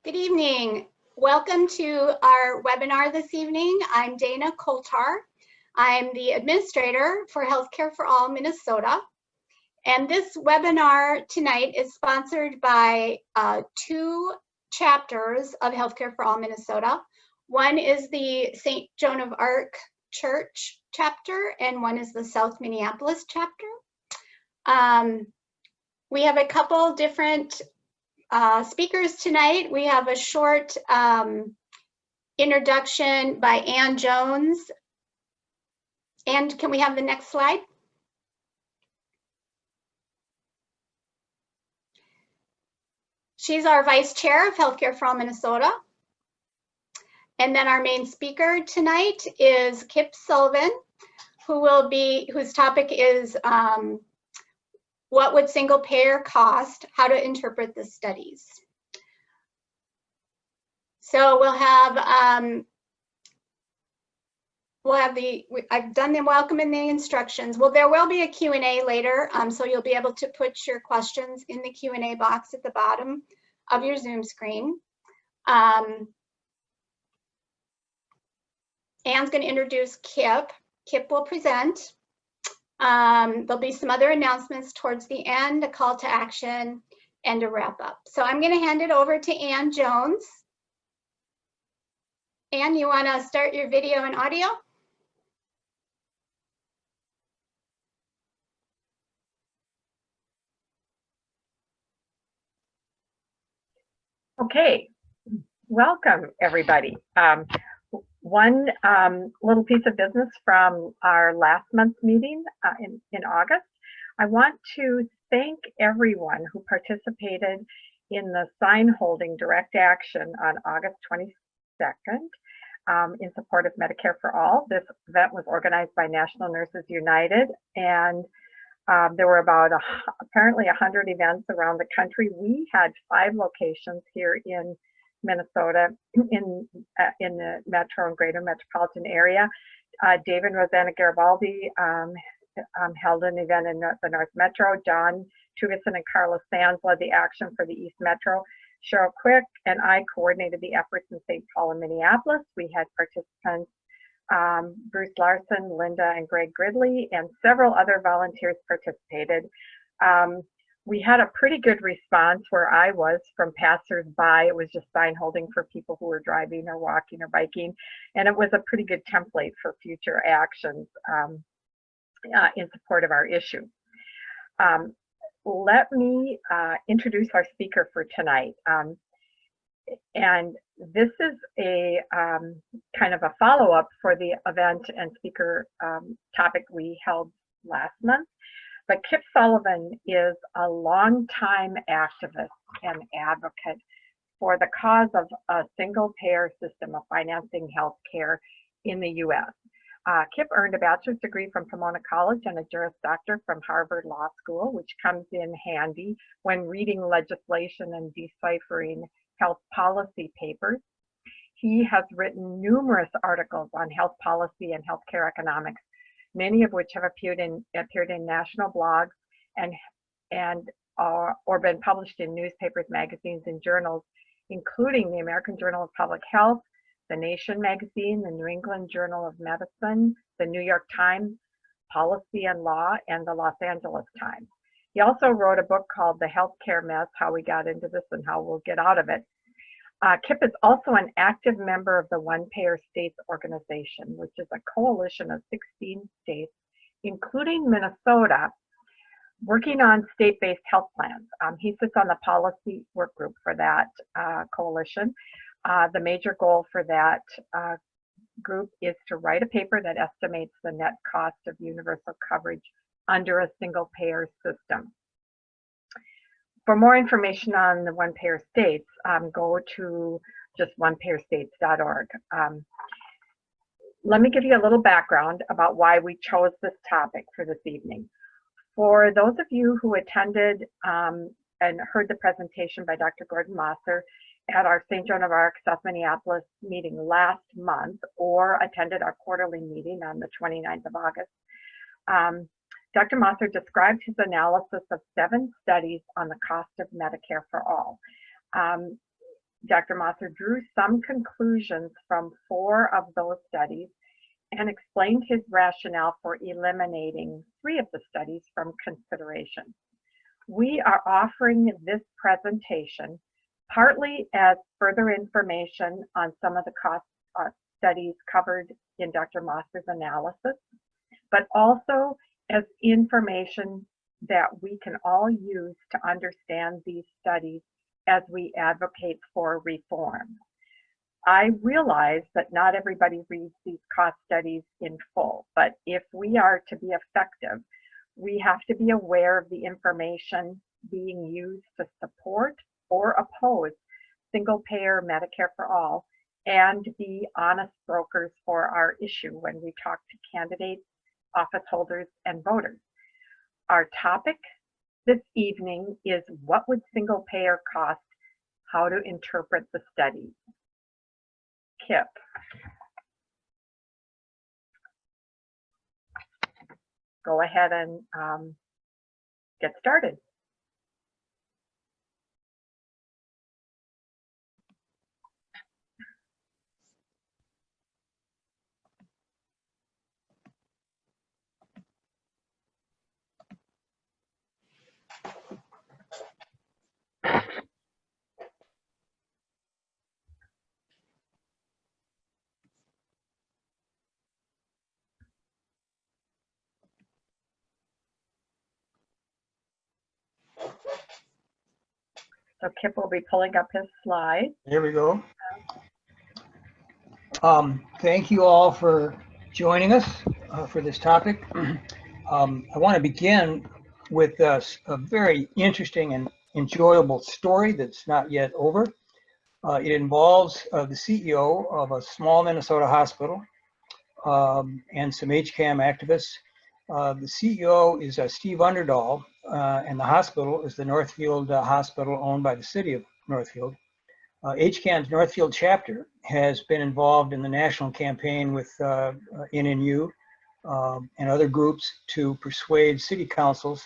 Good evening. Welcome to our webinar this evening. I'm Dana Coulter. I'm the administrator for Healthcare-for-all Minnesota. And this webinar tonight is sponsored by two chapters of Healthcare-for-all Minnesota. One is the St. Joan of Arc Church chapter, and one is the South Minneapolis chapter. We have a couple different speakers tonight. We have a short introduction by Ann Jones. And can we have the next slide? She's our vice chair of Healthcare-for-all Minnesota. And then our main speaker tonight is Kip Sullivan, whose topic is what would single payer cost? How to interpret the studies. So I've done the welcome and the instructions. Well, there will be a Q&A later, so you'll be able to put your questions in the Q&A box at the bottom of your Zoom screen. Ann's going to introduce Kip. Kip will present. There'll be some other announcements towards the end, a call to action, and a wrap up. So I'm going to hand it over to Ann Jones. Ann, you want to start your video and audio? Okay, welcome everybody. One little piece of business from our last month's meeting in August. I want to thank everyone who participated in the sign holding direct action on August 22nd in support of Medicare-for-all. This event was organized by National Nurses United, and there were about apparently 100 events around the country. We had 5 locations here in Minnesota, in the metro and greater metropolitan area. David and Rosanna Garibaldi held an event in the North Metro. John Tuvison and Carlos Sands led the action for the East Metro. Cheryl Quick and I coordinated the efforts in St. Paul and Minneapolis. We had participants Bruce Larson, Linda and Greg Gridley, and several other volunteers participated. We had a pretty good response where I was from passers-by. It was just sign holding for people who were driving or walking or biking. And it was a pretty good template for future actions in support of our issue. Let me introduce our speaker for tonight. And this is a kind of a follow-up for the event and speaker topic we held last month. But Kip Sullivan is a longtime activist and advocate for the cause of a single-payer system of financing healthcare in the U.S. Kip earned a bachelor's degree from Pomona College and a Juris Doctor from Harvard Law School, which comes in handy when reading legislation and deciphering health policy papers. He has written numerous articles on health policy and healthcare economics, many of which have appeared in national blogs or been published in newspapers, magazines, and journals, including the American Journal of Public Health, the Nation magazine, the New England Journal of Medicine, the New York Times, Policy and Law, and the Los Angeles Times. He also wrote a book called The Healthcare Mess, How We Got Into This and How We'll Get Out of It. Kip is also an active member of the One Payer States organization, which is a coalition of 16 states, including Minnesota, working on state-based health plans. He sits on the policy work group for that coalition. The major goal for that group is to write a paper that estimates the net cost of universal coverage under a single payer system. For more information on the One Payer States, go to just onepayerstates.org. Let me give you a little background about why we chose this topic for this evening. For those of you who attended and heard the presentation by Dr. Gordon Mosser at our St. Joan of Arc, South Minneapolis meeting last month, or attended our quarterly meeting on the 29th of August, Dr. Mosser described his analysis of 7 studies on the cost of Medicare for all. Dr. Mosser drew some conclusions from 4 of those studies and explained his rationale for eliminating 3 of the studies from consideration. We are offering this presentation partly as further information on some of the cost studies covered in Dr. Mosser's analysis, but also as information that we can all use to understand these studies as we advocate for reform. I realize that not everybody reads these cost studies in full, but if we are to be effective, we have to be aware of the information being used to support or oppose single-payer Medicare for all and be honest brokers for our issue when we talk to candidates, office holders, and voters. Our topic this evening is what would single-payer cost, how to interpret the studies. Kip. Go ahead and get started. So Kip will be pulling up his slide. Here we go. Thank you all for joining us for this topic. I want to begin with a very interesting and enjoyable story that's not yet over. It involves the CEO of a small Minnesota hospital and some HCAM activists. The CEO is Steve Underdahl, and the hospital is the Northfield Hospital owned by the city of Northfield. HCAM's Northfield chapter has been involved in the national campaign with NNU and other groups to persuade city councils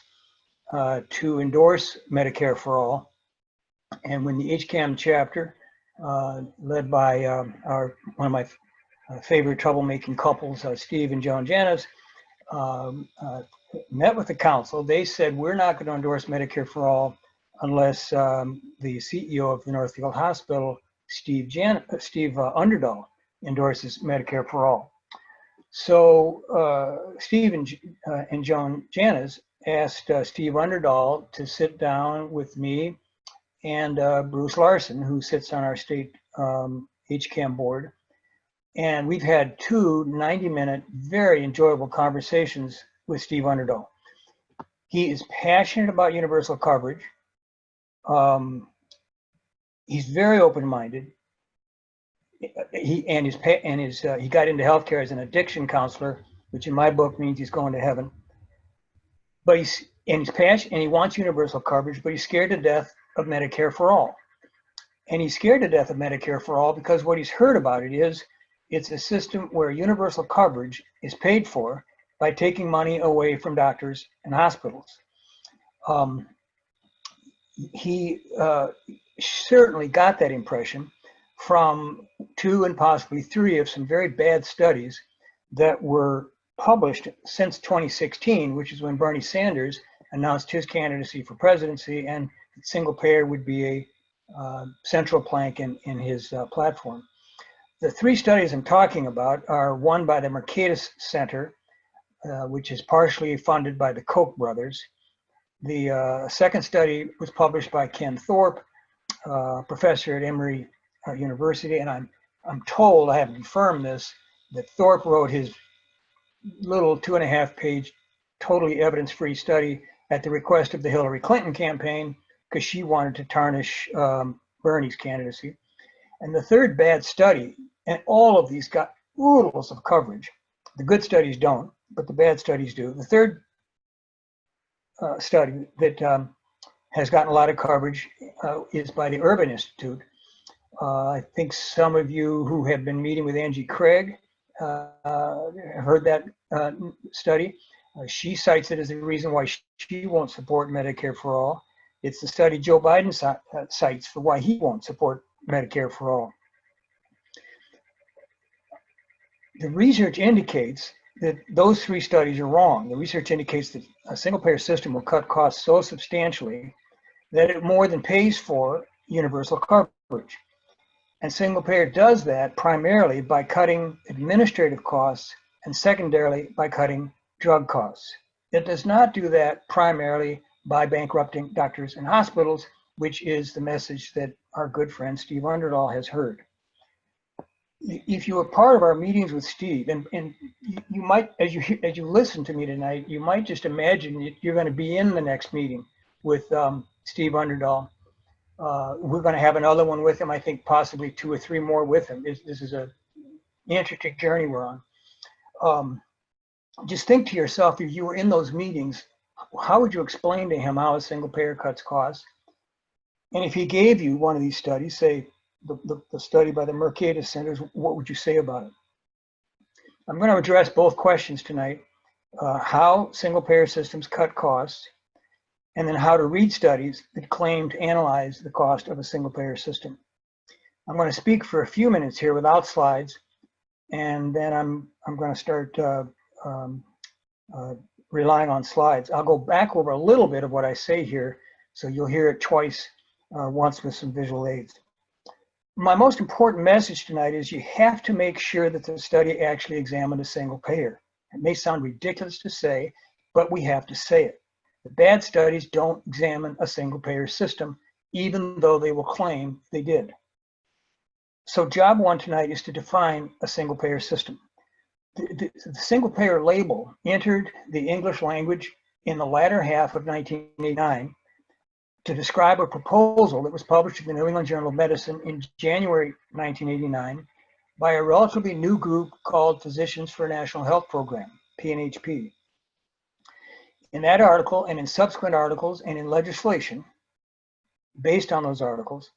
to endorse Medicare for all. And when the HCAM chapter, led by one of my favorite troublemaking couples, Steve and Joan Janis, met with the council, they said, we're not going to endorse Medicare for all unless the CEO of the Northfield Hospital, Steve Underdahl, endorses Medicare for all. So Steve and Joan Janis asked Steve Underdahl to sit down with me and Bruce Larson, who sits on our state HCAM board. And we've had 2 90-minute, very enjoyable conversations with Steve Underdahl. He is passionate about universal coverage. He's very open-minded. He got into healthcare as an addiction counselor, which in my book means he's going to heaven. But he's passionate, and he wants universal coverage, but he's scared to death of Medicare for all. And he's scared to death of Medicare for all because what he's heard about it is it's a system where universal coverage is paid for by taking money away from doctors and hospitals. He certainly got that impression from 2 and possibly 3 of some very bad studies that were published since 2016, which is when Bernie Sanders announced his candidacy for presidency, and single payer would be a central plank in his platform. The 3 studies I'm talking about are one by the Mercatus Center, which is partially funded by the Koch brothers. The second study was published by Ken Thorpe, professor at Emory University, and I'm told, I haven't confirmed this, that Thorpe wrote his little 2.5-page, totally evidence-free study at the request of the Hillary Clinton campaign because she wanted to tarnish Bernie's candidacy. And the third bad study, and all of these got oodles of coverage. The good studies don't, but the bad studies do. The third study that has gotten a lot of coverage is by the Urban Institute. I think some of you who have been meeting with Angie Craig have heard that study. She cites it as the reason why she won't support Medicare for all. It's the study Joe Biden cites for why he won't support Medicare for all. The research indicates that those three studies are wrong. The research indicates that a single-payer system will cut costs so substantially that it more than pays for universal coverage. And single-payer does that primarily by cutting administrative costs and secondarily by cutting drug costs. It does not do that primarily by bankrupting doctors and hospitals, which is the message that our good friend Steve Underdahl has heard. If you were part of our meetings with Steve, and you might, as you listen to me tonight, you might just imagine that you're going to be in the next meeting with Steve Underdahl. We're going to have another one with him. I think possibly 2 or 3 more with him. This is an interesting journey we're on. Just think to yourself, if you were in those meetings, how would you explain to him how a single payer cuts costs? And if he gave you one of these studies, say the study by the Mercatus Centers, what would you say about it? I'm going to address both questions tonight, how single payer systems cut costs, and then how to read studies that claim to analyze the cost of a single payer system. I'm going to speak for a few minutes here without slides, and then I'm going to start relying on slides. I'll go back over a little bit of what I say here, so you'll hear it twice, once with some visual aids. My most important message tonight is you have to make sure that the study actually examined a single payer. It may sound ridiculous to say, but we have to say it. The bad studies don't examine a single payer system, even though they will claim they did. So job one tonight is to define a single payer system. The single payer label entered the English language in the latter half of 1989 to describe a proposal that was published in the New England Journal of Medicine in January 1989 by a relatively new group called Physicians for a National Health Program, PNHP. In that article and in subsequent articles and in legislation based on those articles,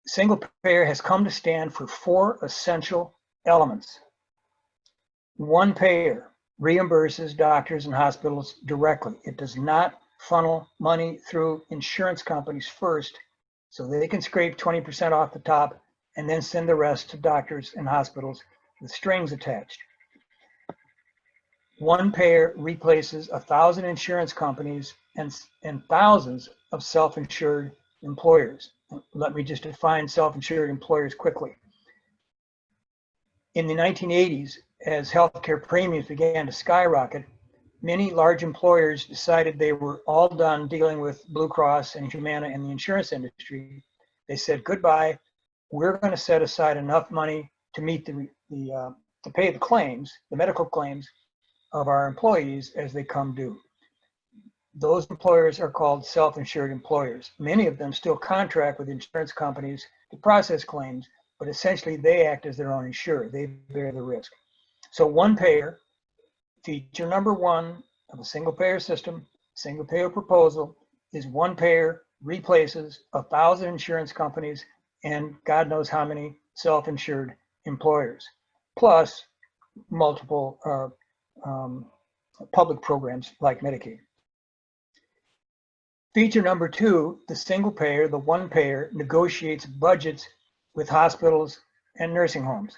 single payer has come to stand for 4 essential elements. One payer reimburses doctors and hospitals directly. It does not funnel money through insurance companies first so they can scrape 20% off the top and then send the rest to doctors and hospitals with strings attached. One payer replaces 1,000 insurance companies and thousands of self-insured employers. Let me just define self-insured employers quickly. In the 1980s, as healthcare premiums began to skyrocket, many large employers decided they were all done dealing with Blue Cross and Humana and the insurance industry. They said, goodbye, we're going to set aside enough money to meet to pay the claims, the medical claims of our employees as they come due. Those employers are called self-insured employers. Many of them still contract with insurance companies to process claims, but essentially they act as their own insurer. They bear the risk. So one payer, feature number 1 of a single payer system, single payer proposal, is one payer replaces 1,000 insurance companies and God knows how many self-insured employers, plus multiple public programs like Medicaid. Feature number 2, the single payer, the one payer, negotiates budgets with hospitals and nursing homes.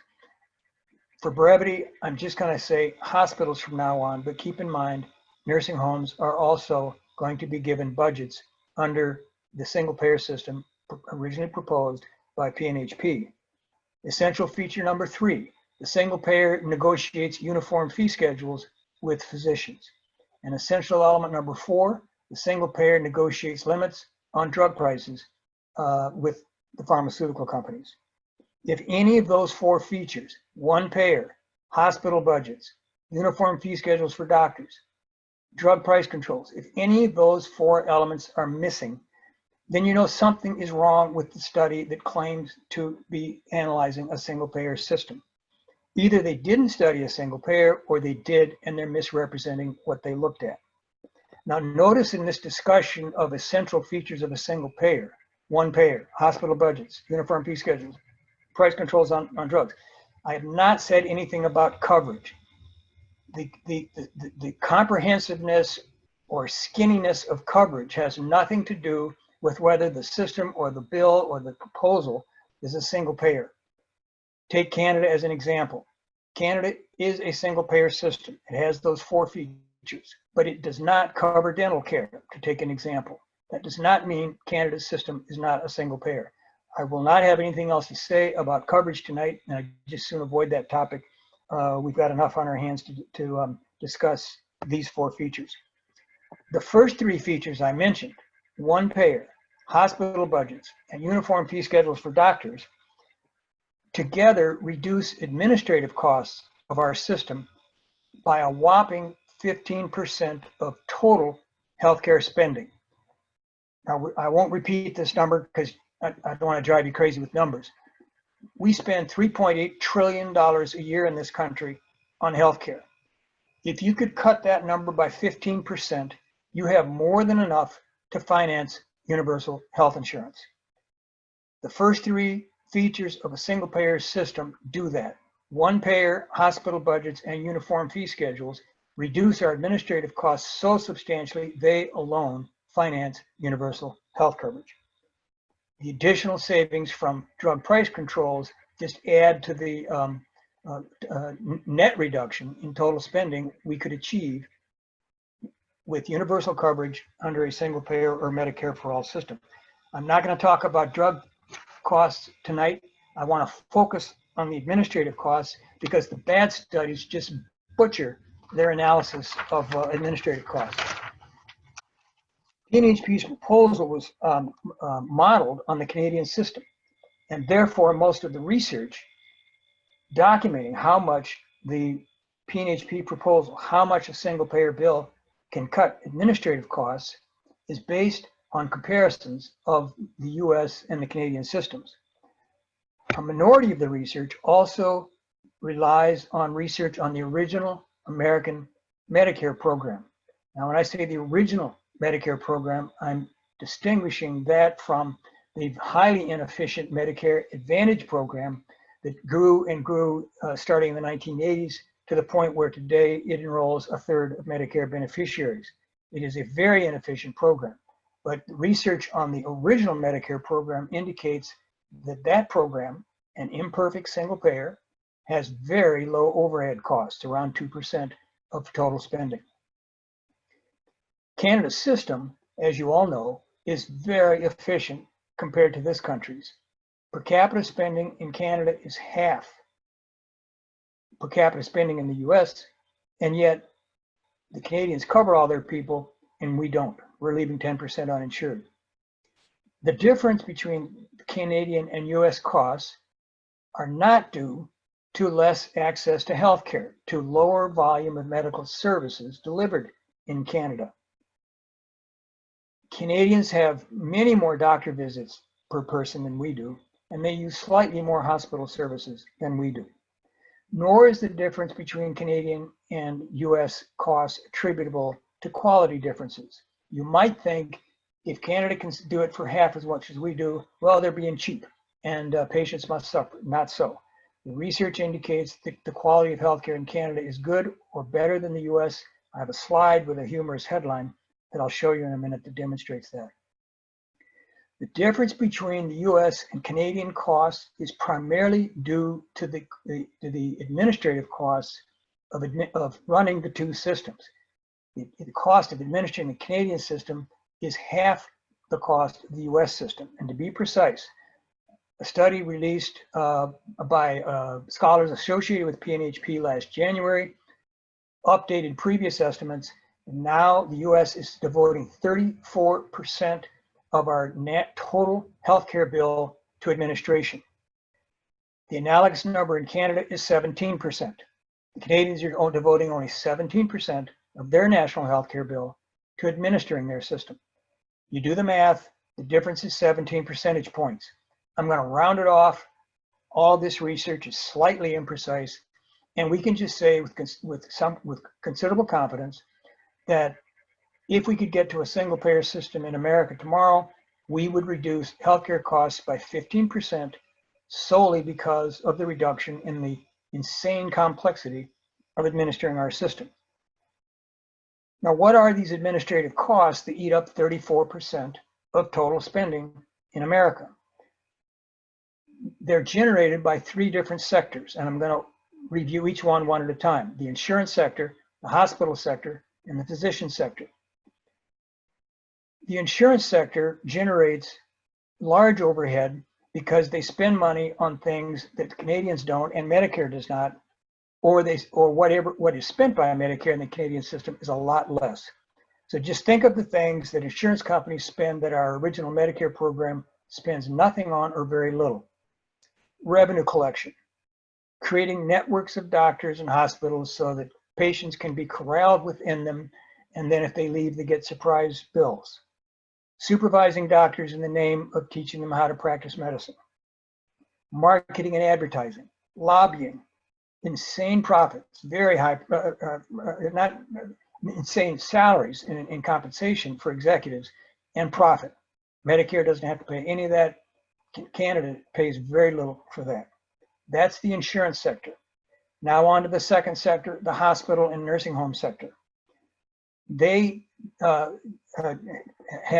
For brevity, I'm just going to say hospitals from now on, but keep in mind, nursing homes are also going to be given budgets under the single payer system originally proposed by PNHP. Essential feature number 3, the single payer negotiates uniform fee schedules with physicians. And essential element number 4, the single payer negotiates limits on drug prices with the pharmaceutical companies. If any of those 4 features, one payer, hospital budgets, uniform fee schedules for doctors, drug price controls, if any of those 4 elements are missing, then you know something is wrong with the study that claims to be analyzing a single payer system. Either they didn't study a single payer or they did and they're misrepresenting what they looked at. Now notice in this discussion of essential features of a single payer, one payer, hospital budgets, uniform fee schedules, price controls on drugs, I have not said anything about coverage. The comprehensiveness or skinniness of coverage has nothing to do with whether the system or the bill or the proposal is a single payer. Take Canada as an example. Canada is a single payer system. It has those 4 features, but it does not cover dental care, to take an example. That does not mean Canada's system is not a single payer. I will not have anything else to say about coverage tonight, and I just soon avoid that topic. We've got enough on our hands to discuss these 4 features. The first 3 features I mentioned, one payer, hospital budgets, and uniform fee schedules for doctors, together reduce administrative costs of our system by a whopping 15% of total healthcare spending. Now, I won't repeat this number because I don't want to drive you crazy with numbers. We spend $3.8 trillion a year in this country on healthcare. If you could cut that number by 15%, you have more than enough to finance universal health insurance. The first 3 features of a single payer system do that. One payer, hospital budgets, and uniform fee schedules reduce our administrative costs so substantially they alone finance universal health coverage. The additional savings from drug price controls just add to the net reduction in total spending we could achieve with universal coverage under a single payer or Medicare-for-all system. I'm not going to talk about drug costs tonight. I want to focus on the administrative costs because the bad studies just butcher their analysis of administrative costs. PNHP's proposal was modeled on the Canadian system, and therefore most of the research documenting how much the PNHP proposal, how much a single payer bill can cut administrative costs, is based on comparisons of the US and the Canadian systems. A minority of the research also relies on research on the original American Medicare program. Now, when I say the original Medicare program, I'm distinguishing that from the highly inefficient Medicare Advantage program that grew and grew starting in the 1980s to the point where today it enrolls a third of Medicare beneficiaries. It is a very inefficient program, but research on the original Medicare program indicates that that program, an imperfect single payer, has very low overhead costs, around 2% of total spending. Canada's system, as you all know, is very efficient compared to this country's. Per capita spending in Canada is half per capita spending in the US, and yet the Canadians cover all their people and we don't. We're leaving 10% uninsured. The difference between Canadian and US costs are not due to less access to healthcare, to lower volume of medical services delivered in Canada. Canadians have many more doctor visits per person than we do, and they use slightly more hospital services than we do. Nor is the difference between Canadian and US costs attributable to quality differences. You might think if Canada can do it for half as much as we do, well, they're being cheap and patients must suffer. Not so. The research indicates that the quality of healthcare in Canada is good or better than the US. I have a slide with a humorous headline that I'll show you in a minute that demonstrates that. The difference between the US and Canadian costs is primarily due to the administrative costs of running the 2 systems. The cost of administering the Canadian system is half the cost of the US system. And to be precise, a study released by scholars associated with PNHP last January updated previous estimates, and now the US is devoting 34% of our net total healthcare bill to administration. The analogous number in Canada is 17%. The Canadians are devoting only 17% of their national healthcare bill to administering their system. You do the math, the difference is 17 percentage points. I'm going to round it off. All this research is slightly imprecise, and we can just say with considerable confidence that if we could get to a single payer system in America tomorrow, we would reduce healthcare costs by 15% solely because of the reduction in the insane complexity of administering our system. Now, what are these administrative costs that eat up 34% of total spending in America. They're generated by 3 different sectors, and I'm going to review each one at a time. The insurance sector, the hospital sector, and the physician sector. The insurance sector generates large overhead because they spend money on things that Canadians don't and Medicare does not, or what is spent by Medicare in the Canadian system is a lot less. So just think of the things that insurance companies spend that our original Medicare program spends nothing on or very little. Revenue collection, creating networks of doctors and hospitals so that patients can be corralled within them, and then if they leave, they get surprise bills. Supervising doctors in the name of teaching them how to practice medicine. Marketing and advertising, lobbying, insane profits, very high, not insane salaries in compensation for executives, and profit. Medicare doesn't have to pay any of that. Canada pays very little for that. That's the insurance sector. Now on to the second sector, the hospital and nursing home sector. They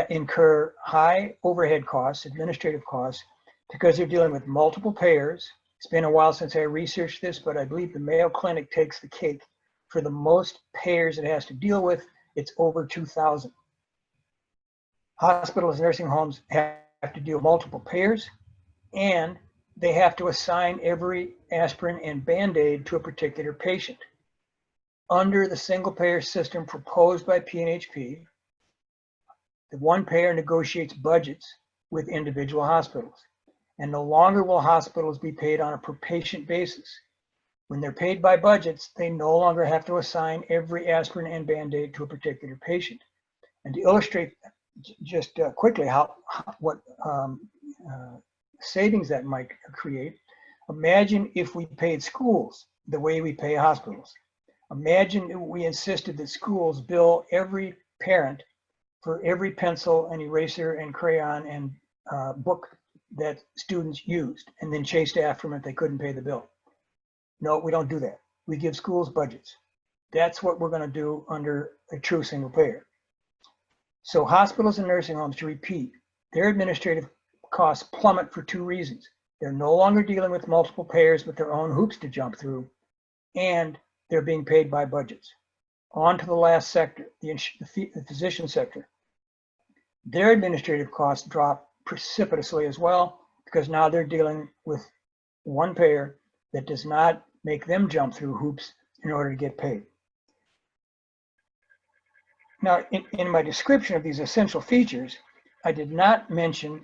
incur high overhead costs, administrative costs, because they're dealing with multiple payers. It's been a while since I researched this, but I believe the Mayo Clinic takes the cake for the most payers it has to deal with. It's over 2,000. Hospitals and nursing homes have to deal with multiple payers, and they have to assign every aspirin and Band-Aid to a particular patient. Under the single payer system proposed by PNHP, the one payer negotiates budgets with individual hospitals, and no longer will hospitals be paid on a per patient basis. When they're paid by budgets, they no longer have to assign every aspirin and Band-Aid to a particular patient. And to illustrate just quickly what savings that might create, imagine if we paid schools the way we pay hospitals. Imagine we insisted that schools bill every parent for every pencil and eraser and crayon and book that students used, and then chased after them if they couldn't pay the bill. No, we don't do that. We give schools budgets. That's what we're going to do under a true single payer. So hospitals and nursing homes, to repeat, their administrative costs plummet for 2 reasons. They're no longer dealing with multiple payers with their own hoops to jump through, and they're being paid by budgets. On to the last sector, the physician sector. Their administrative costs drop precipitously as well, because now they're dealing with one payer that does not make them jump through hoops in order to get paid. Now, in my description of these essential features, I did not mention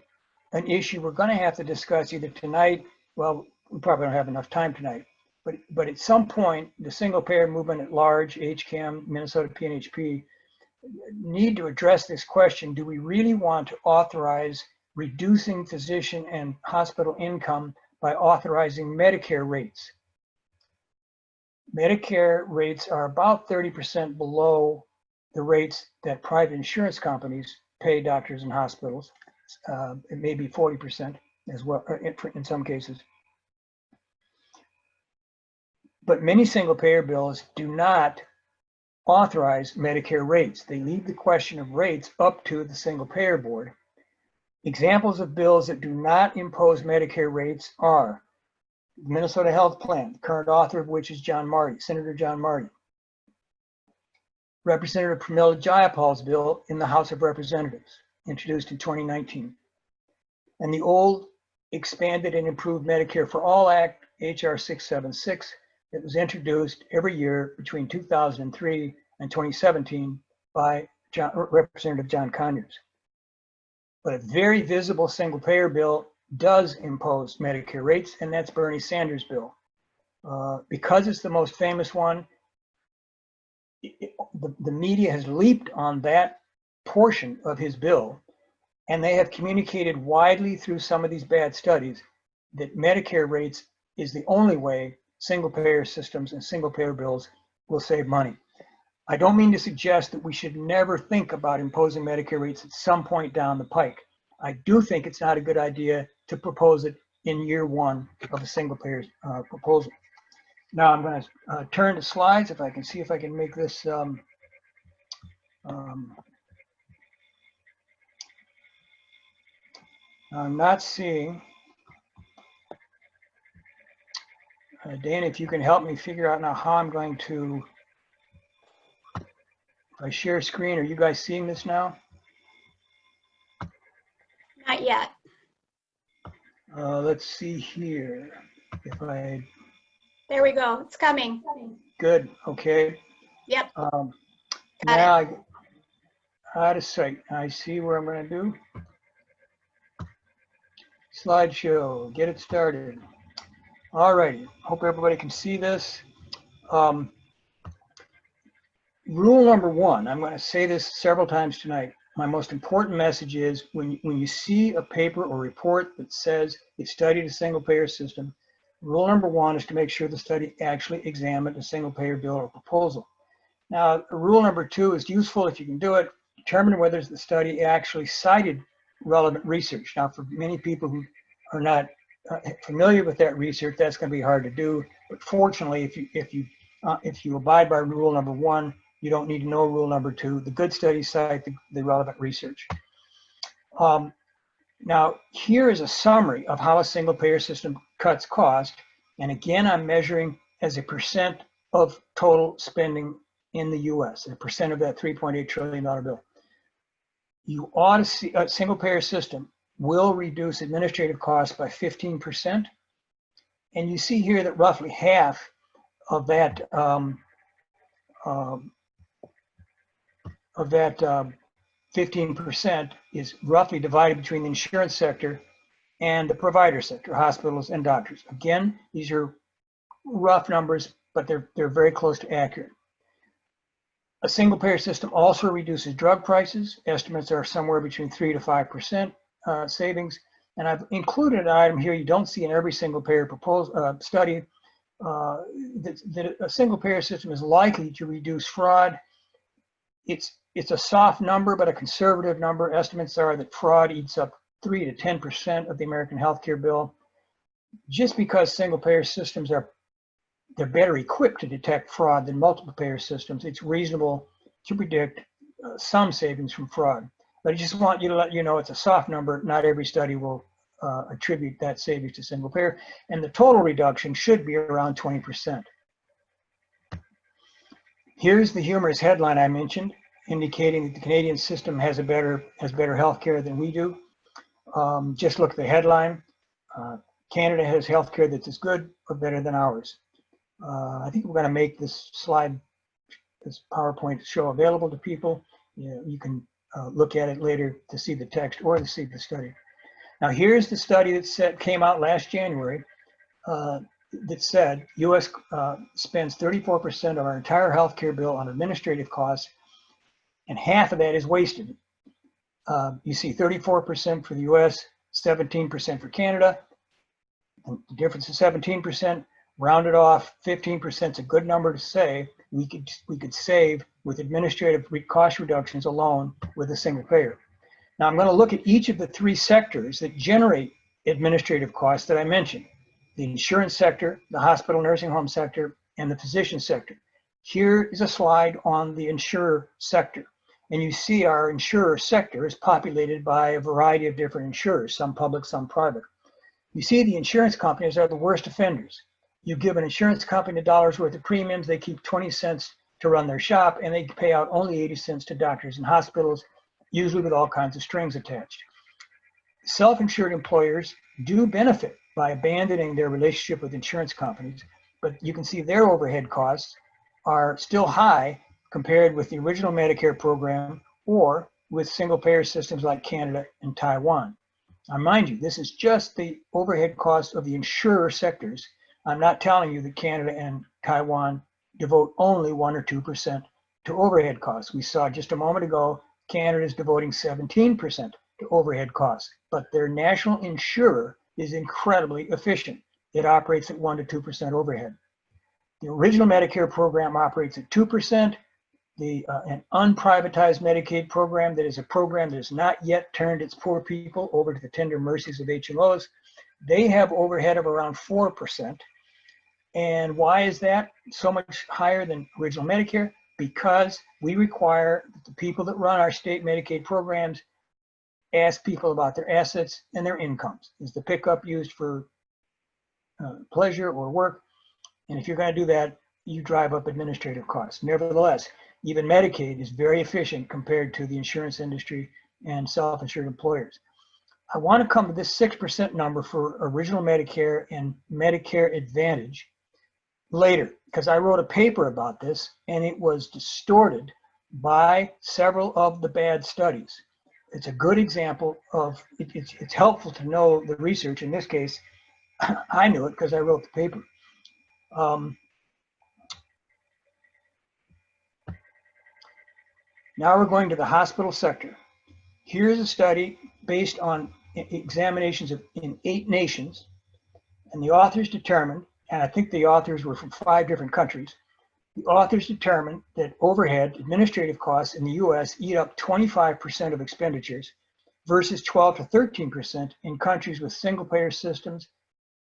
an issue we're going to have to discuss either tonight. Well, we probably don't have enough time tonight, but at some point, the single payer movement at large, HCAM, Minnesota PNHP, need to address this question. Do we really want to authorize reducing physician and hospital income by authorizing Medicare rates? Medicare rates are about 30% below the rates that private insurance companies pay doctors and hospitals. It may be 40% as well in some cases. But many single payer bills do not authorize Medicare rates. They leave the question of rates up to the single payer board. Examples of bills that do not impose Medicare rates are the Minnesota Health Plan, the current author of which is John Marty, Senator John Marty. Representative Pramila Jayapal's bill in the House of Representatives, introduced in 2019. And the old Expanded and Improved Medicare-for-all Act, HR 676, that was introduced every year between 2003 and 2017 by Representative John Conyers. But a very visible single payer bill does impose Medicare rates, and that's Bernie Sanders' bill. Because it's the most famous one, the media has leaped on that portion of his bill, and they have communicated widely through some of these bad studies that Medicare rates is the only way single payer systems and single payer bills will save money. I don't mean to suggest that we should never think about imposing Medicare rates at some point down the pike. I do think it's not a good idea to propose it in year 1 of a single payer proposal. Now I'm going to turn to slides if I can see if I can make this I'm not seeing. Dana, if you can help me figure out now how I'm going to, if I share screen, are you guys seeing this now? Not yet. Let's see here. If I, There we go. It's coming. good, okay. Yep. Now I out of sight. I see what I'm going to do. Slideshow, get it started. All righty, hope everybody can see this. Rule number one, I'm going to say this several times tonight. My most important message is when you see a paper or report that says it studied a single payer system, rule number one is to make sure the study actually examined a single payer bill or proposal. Now, rule number two is useful if you can do it. Determine whether the study actually cited relevant research. Now, for many people who are not familiar with that research, that's going to be hard to do. But fortunately, if you abide by rule number one, you don't need to know rule number two. The good studies cite the relevant research. Now, here is a summary of how a single payer system cuts cost. And again, I'm measuring as a percent of total spending in the US, a percent of that $3.8 trillion bill. You ought to see a single payer system will reduce administrative costs by 15%. And you see here that roughly half of that 15% is roughly divided between the insurance sector and the provider sector, hospitals and doctors. Again, these are rough numbers, but they're very close to accurate. A single payer system also reduces drug prices. Estimates are somewhere between 3 to 5% savings. And I've included an item here you don't see in every single payer study that a single payer system is likely to reduce fraud. It's a soft number, but a conservative number. Estimates are that fraud eats up 3 to 10% of the American healthcare bill. Just because single payer systems they're better equipped to detect fraud than multiple payer systems, it's reasonable to predict some savings from fraud. But I just want you to let you know it's a soft number. Not every study will attribute that savings to single payer, and the total reduction should be around 20%. Here's the humorous headline I mentioned, indicating that the Canadian system has better healthcare than we do. Just look at the headline. Canada has healthcare that's as good or better than ours. I think we're going to make this slide, this PowerPoint show available to people. You can look at it later to see the text or to see the study. Now, here's the study that came out last January that said U.S. Spends 34% of our entire healthcare bill on administrative costs, and half of that is wasted. You see 34% for the U.S., 17% for Canada. And the difference is 17%. Rounded off, 15% is a good number to say we could save with administrative cost reductions alone with a single payer. Now I'm going to look at each of the three sectors that generate administrative costs that I mentioned: the insurance sector, the hospital nursing home sector, and the physician sector. Here is a slide on the insurer sector. And you see our insurer sector is populated by a variety of different insurers, some public, some private. You see the insurance companies are the worst offenders. You give an insurance company $1 worth of premiums, they keep 20 cents to run their shop, and they pay out only 80 cents to doctors and hospitals, usually with all kinds of strings attached. Self-insured employers do benefit by abandoning their relationship with insurance companies, but you can see their overhead costs are still high compared with the original Medicare program or with single payer systems like Canada and Taiwan. Now, mind you, this is just the overhead costs of the insurer sectors. I'm not telling you that Canada and Taiwan devote only 1 or 2% to overhead costs. We saw just a moment ago, Canada is devoting 17% to overhead costs, but their national insurer is incredibly efficient. It operates at 1 to 2% overhead. The original Medicare program operates at 2%. An unprivatized Medicaid program that is a program that has not yet turned its poor people over to the tender mercies of HMOs, they have overhead of around 4%. And why is that so much higher than original Medicare? Because we require that the people that run our state Medicaid programs ask people about their assets and their incomes. Is the pickup used for pleasure or work? And if you're going to do that, you drive up administrative costs. Nevertheless, even Medicaid is very efficient compared to the insurance industry and self-insured employers. I want to come to this 6% number for original Medicare and Medicare Advantage later, because I wrote a paper about this and it was distorted by several of the bad studies. It's a good example of, it's helpful to know the research. In this case, I knew it because I wrote the paper. Now we're going to the hospital sector. Here's a study based on examinations in 8 nations, and the authors determined, and I think the authors were from 5 different countries, the authors determined that overhead administrative costs in the US eat up 25% of expenditures versus 12 to 13% in countries with single payer systems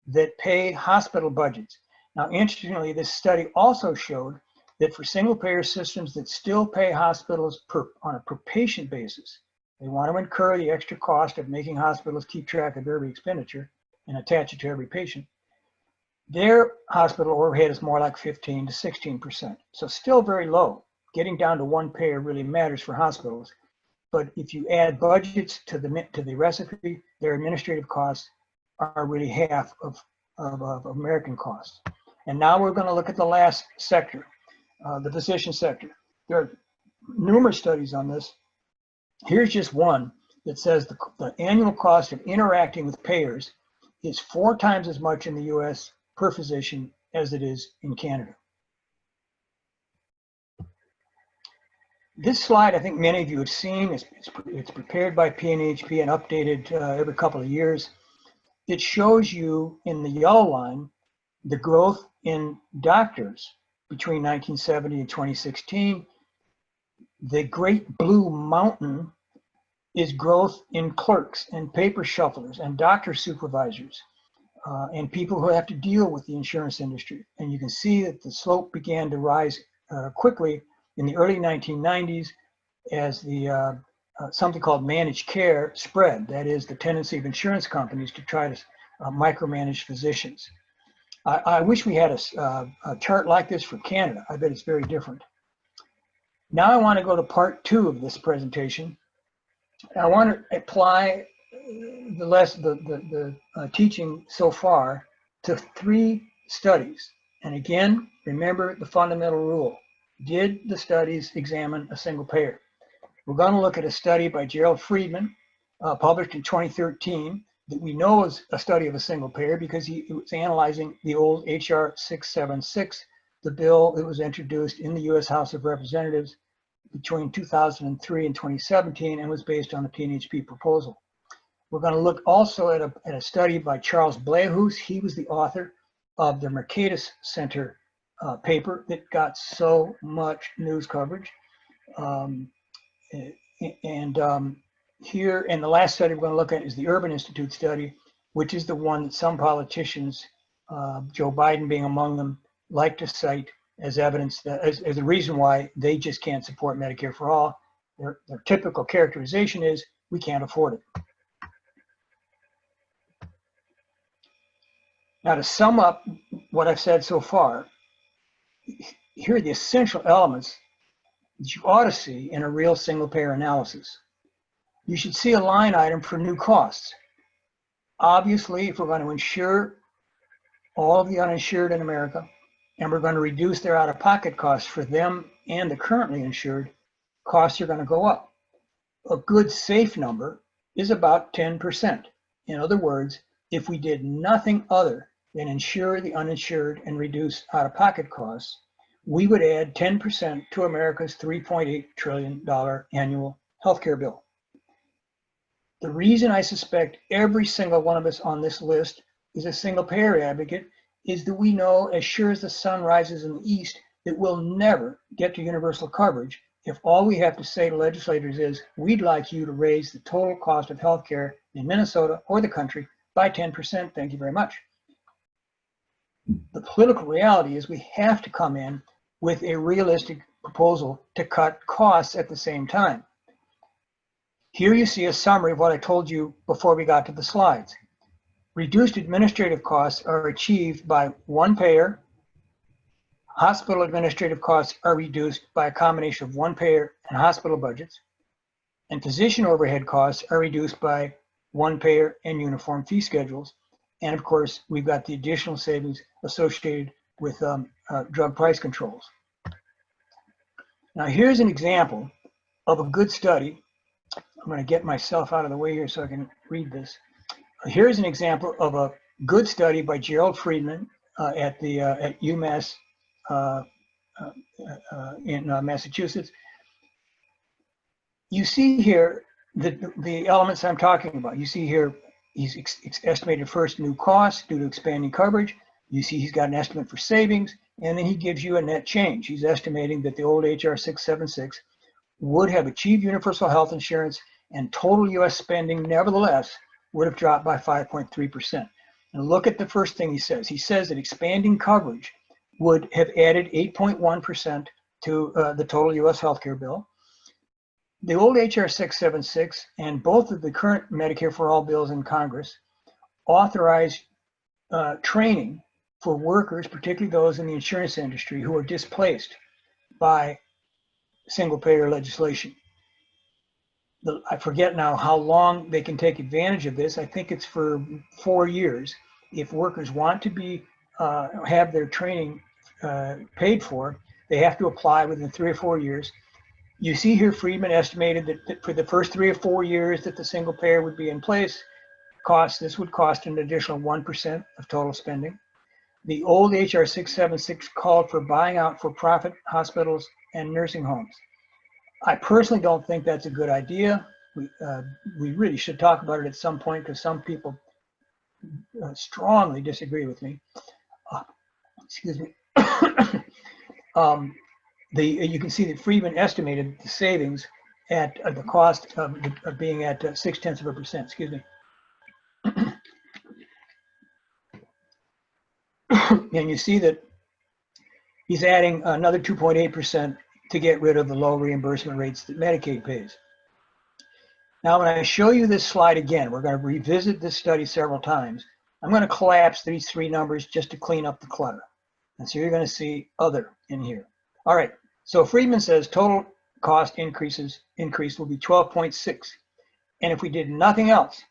that pay hospital budgets. Now, interestingly, this study also showed that for single payer systems that still pay hospitals on a per patient basis, they want to incur the extra cost of making hospitals keep track of every expenditure and attach it to every patient. Their hospital overhead is more like 15 to 16%. So still very low. Getting down to one payer really matters for hospitals. But if you add budgets to the recipe, their administrative costs are really half of American costs. And now we're going to look at the last sector, the physician sector. There are numerous studies on this. Here's just one that says the annual cost of interacting with payers is 4 times as much in the US per physician as it is in Canada. This slide, I think many of you have seen. It's prepared by PNHP and updated every couple of years. It shows you in the yellow line the growth in doctors between 1970 and 2016. The great blue mountain is growth in clerks and paper shufflers and doctor supervisors and people who have to deal with the insurance industry. And you can see that the slope began to rise quickly in the early 1990s as the something called managed care spread. That is the tendency of insurance companies to try to micromanage physicians. I wish we had a chart like this for Canada. I bet it's very different. Now I want to go to part 2 of this presentation. I want to apply the teaching so far to 3 studies. And again, remember the fundamental rule. Did the studies examine a single payer? We're going to look at a study by Gerald Friedman, published in 2013, that we know is a study of a single payer because he was analyzing the old HR 676, the bill that was introduced in the US House of Representatives between 2003 and 2017 and was based on the PNHP proposal. We're going to look also at a study by Charles Blehus. He was the author of the Mercatus Center paper that got so much news coverage. Here, and the last study we're going to look at is the Urban Institute study, which is the one that some politicians, Joe Biden being among them, like to cite as evidence, that, as the reason why they just can't support Medicare for all. Their typical characterization is, we can't afford it. Now, to sum up what I've said so far, here are the essential elements that you ought to see in a real single-payer analysis. You should see a line item for new costs. Obviously, if we're going to insure all of the uninsured in America, and we're going to reduce their out-of-pocket costs for them and the currently insured, costs are going to go up. A good safe number is about 10%. In other words, if we did nothing other than insure the uninsured and reduce out-of-pocket costs, we would add 10% to America's $3.8 trillion annual healthcare bill. The reason I suspect every single one of us on this list is a single payer advocate is that we know as sure as the sun rises in the east that we'll never get to universal coverage if all we have to say to legislators is, we'd like you to raise the total cost of healthcare in Minnesota or the country by 10%. Thank you very much. The political reality is we have to come in with a realistic proposal to cut costs at the same time. Here you see a summary of what I told you before we got to the slides. Reduced administrative costs are achieved by one payer. Hospital administrative costs are reduced by a combination of one payer and hospital budgets. And physician overhead costs are reduced by one payer and uniform fee schedules. And of course, we've got the additional savings associated with drug price controls. Now, here's an example of a good study. I'm going to get myself out of the way here so I can read this. Here's an example of a good study by Gerald Friedman at UMass in Massachusetts. You see here the elements I'm talking about. You see here he's estimated first new costs due to expanding coverage. You see he's got an estimate for savings, and then he gives you a net change. He's estimating that the old HR 676 would have achieved universal health insurance, and total U.S. spending nevertheless would have dropped by 5.3%. And look at the first thing he says. He says that expanding coverage would have added 8.1% to the total U.S. healthcare bill. The old HR 676 and both of the current Medicare-for-all bills in Congress authorize training for workers, particularly those in the insurance industry who are displaced by single-payer legislation. I forget now how long they can take advantage of this. I think it's for 4 years. If workers want to be have their training paid for, they have to apply within 3 or 4 years. You see here, Friedman estimated that for the first 3 or 4 years that the single payer would be in place, this would cost an additional 1% of total spending. The old HR 676 called for buying out for-profit hospitals and nursing homes. I personally don't think that's a good idea. We really should talk about it at some point because some people strongly disagree with me. Excuse me. You can see that Friedman estimated the savings at the cost of being at 0.6%. Excuse me. And you see that he's adding another 2.8% to get rid of the low reimbursement rates that Medicaid pays. Now, when I show you this slide again, we're going to revisit this study several times. I'm going to collapse these 3 numbers just to clean up the clutter. And so you're going to see other in here. All right, so Friedman says total cost increase will be 12.6. And if we did nothing else,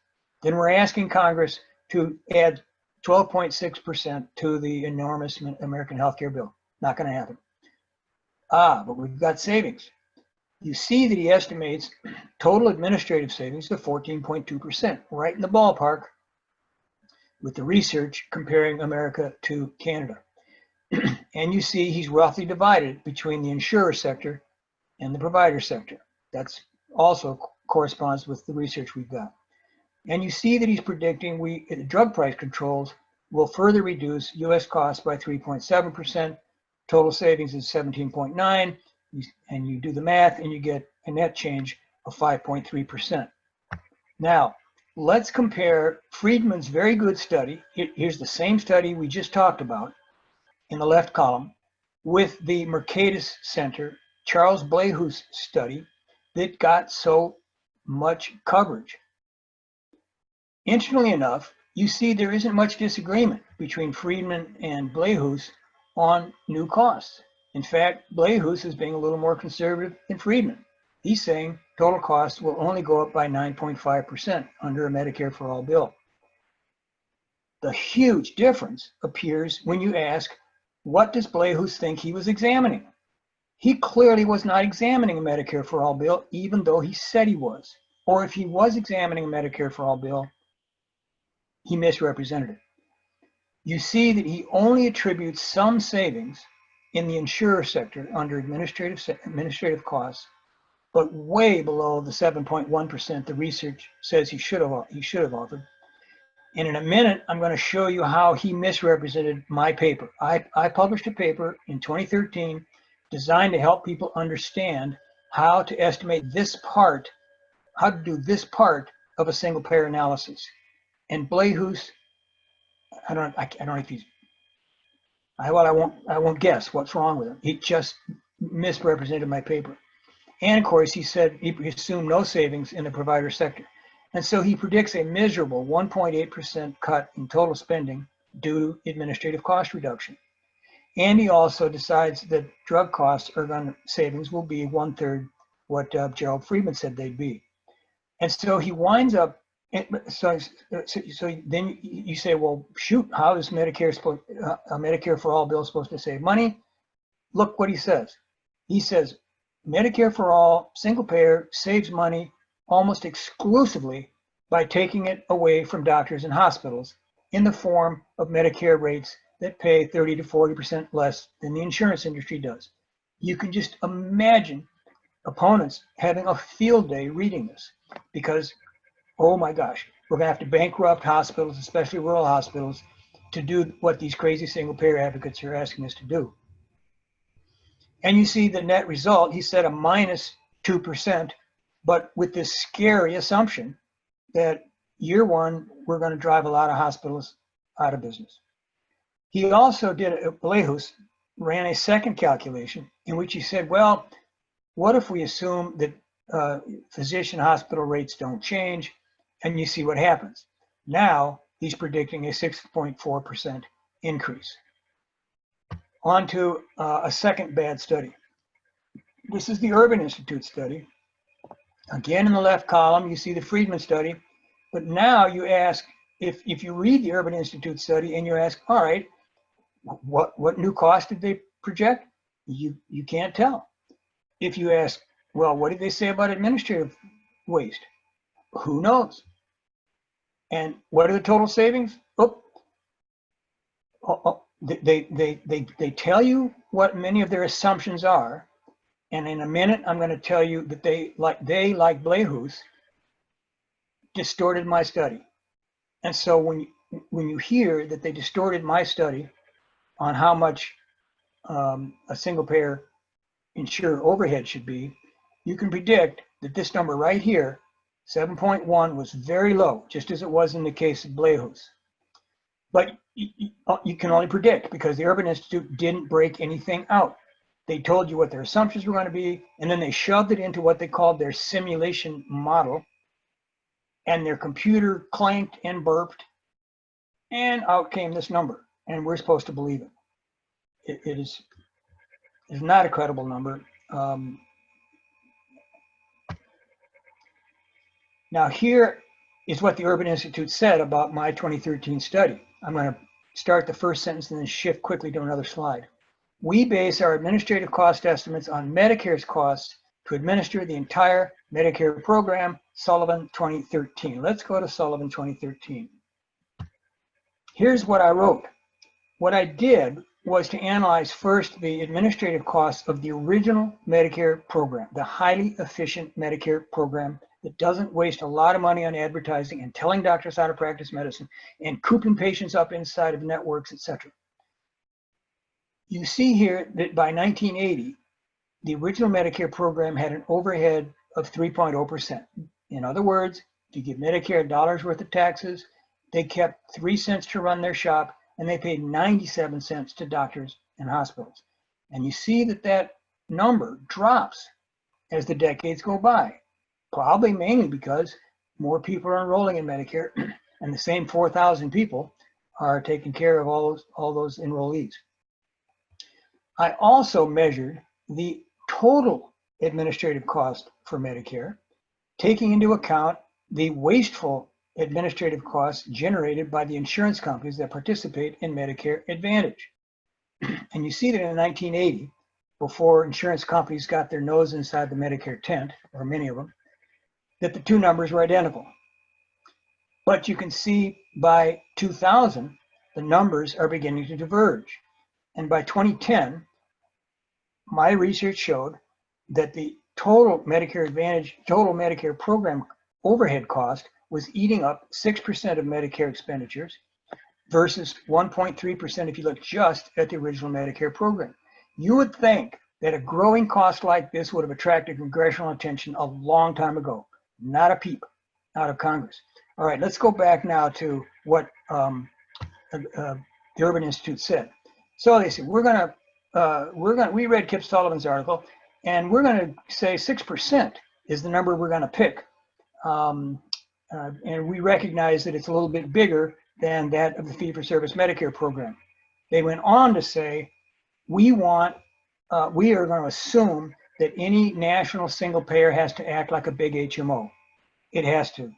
then we're asking Congress to add 12.6% to the enormous American healthcare bill. Not going to happen. But we've got savings. You see that he estimates total administrative savings of 14.2%, right in the ballpark with the research comparing America to Canada. And you see he's roughly divided between the insurer sector and the provider sector. That's also corresponds with the research we've got. And you see that he's predicting the drug price controls will further reduce U.S. costs by 3.7%. Total savings is 17.9, and you do the math and you get a net change of 5.3%. Now, let's compare Friedman's very good study. Here's the same study we just talked about in the left column with the Mercatus Center, Charles Blahus study that got so much coverage. Interestingly enough, you see there isn't much disagreement between Friedman and Blahus on new costs. In fact, Blahus is being a little more conservative than Friedman. He's saying total costs will only go up by 9.5% under a Medicare-for-all bill. The huge difference appears when you ask, what does Blahus think he was examining? He clearly was not examining a Medicare-for-all bill, even though he said he was. Or if he was examining a Medicare-for-all bill, he misrepresented it. You see that he only attributes some savings in the insurer sector under administrative costs, but way below the 7.1% the research says he should have offered. And in a minute, I'm going to show you how he misrepresented my paper. I published a paper in 2013 designed to help people understand how to estimate this part, how to do this part of a single payer analysis. And Blahus, I don't know if he's, I won't guess what's wrong with him. He just misrepresented my paper. And of course, he said he assumed no savings in the provider sector. And so he predicts a miserable 1.8% cut in total spending due to administrative cost reduction. And he also decides that drug costs or savings will be 1/3 what Gerald Friedman said they'd be. And so he winds up, so then you say, well, shoot, how is Medicare for all bill supposed to save money? Look what he says. He says, Medicare for all, single payer, saves money almost exclusively by taking it away from doctors and hospitals in the form of Medicare rates that pay 30 to 40% less than the insurance industry does. You can just imagine opponents having a field day reading this because, oh my gosh, we're going to have to bankrupt hospitals, especially rural hospitals, to do what these crazy single payer advocates are asking us to do. And you see the net result, he said a -2%, but with this scary assumption that year one, we're going to drive a lot of hospitals out of business. He also Blehus ran a second calculation in which he said, well, what if we assume that physician hospital rates don't change, and you see what happens. Now he's predicting a 6.4% increase. On to a second bad study. This is the Urban Institute study. Again, in the left column, you see the Friedman study. But now you ask, if you read the Urban Institute study and you ask, all right, what new cost did they project? You can't tell. If you ask, well, what did they say about administrative waste? Who knows? And what are the total savings? They tell you what many of their assumptions are, and in a minute I'm going to tell you that they like Blehus distorted my study. And so when you hear that they distorted my study on how much a single payer insurer overhead should be, you can predict that this number right here, 7.1, was very low, just as it was in the case of Blehus. But you can only predict because the Urban Institute didn't break anything out. They told you what their assumptions were going to be, and then they shoved it into what they called their simulation model, and their computer clanked and burped, and out came this number, and we're supposed to believe it. It is not a credible number. Now here is what the Urban Institute said about my 2013 study. I'm going to start the first sentence and then shift quickly to another slide. We base our administrative cost estimates on Medicare's costs to administer the entire Medicare program, Sullivan 2013. Let's go to Sullivan 2013. Here's what I wrote. What I did was to analyze first the administrative costs of the original Medicare program, the highly efficient Medicare program that doesn't waste a lot of money on advertising and telling doctors how to practice medicine and cooping patients up inside of networks, etc. You see here that by 1980, the original Medicare program had an overhead of 3.0%. In other words, if you give Medicare a dollar's worth of taxes, they kept 3 cents to run their shop, and they paid 97 cents to doctors and hospitals. And you see that that number drops as the decades go by, probably mainly because more people are enrolling in Medicare, and the same 4,000 people are taking care of all those enrollees. I also measured the total administrative cost for Medicare, taking into account the wasteful administrative costs generated by the insurance companies that participate in Medicare Advantage. And you see that in 1980, before insurance companies got their nose inside the Medicare tent, or many of them, that the two numbers were identical. But you can see by 2000, the numbers are beginning to diverge. And by 2010, my research showed that the total Medicare Advantage, total Medicare program overhead cost was eating up 6% of Medicare expenditures versus 1.3% if you look just at the original Medicare program. You would think that a growing cost like this would have attracted congressional attention a long time ago. Not a peep out of Congress. All right, let's go back now to what the Urban Institute said. So they said, we read Kip Sullivan's article, And we're going to say 6% is the number we're going to pick. And we recognize that it's a little bit bigger than that of the fee-for-service Medicare program. They went on to say, we are going to assume that any national single payer has to act like a big HMO. It has to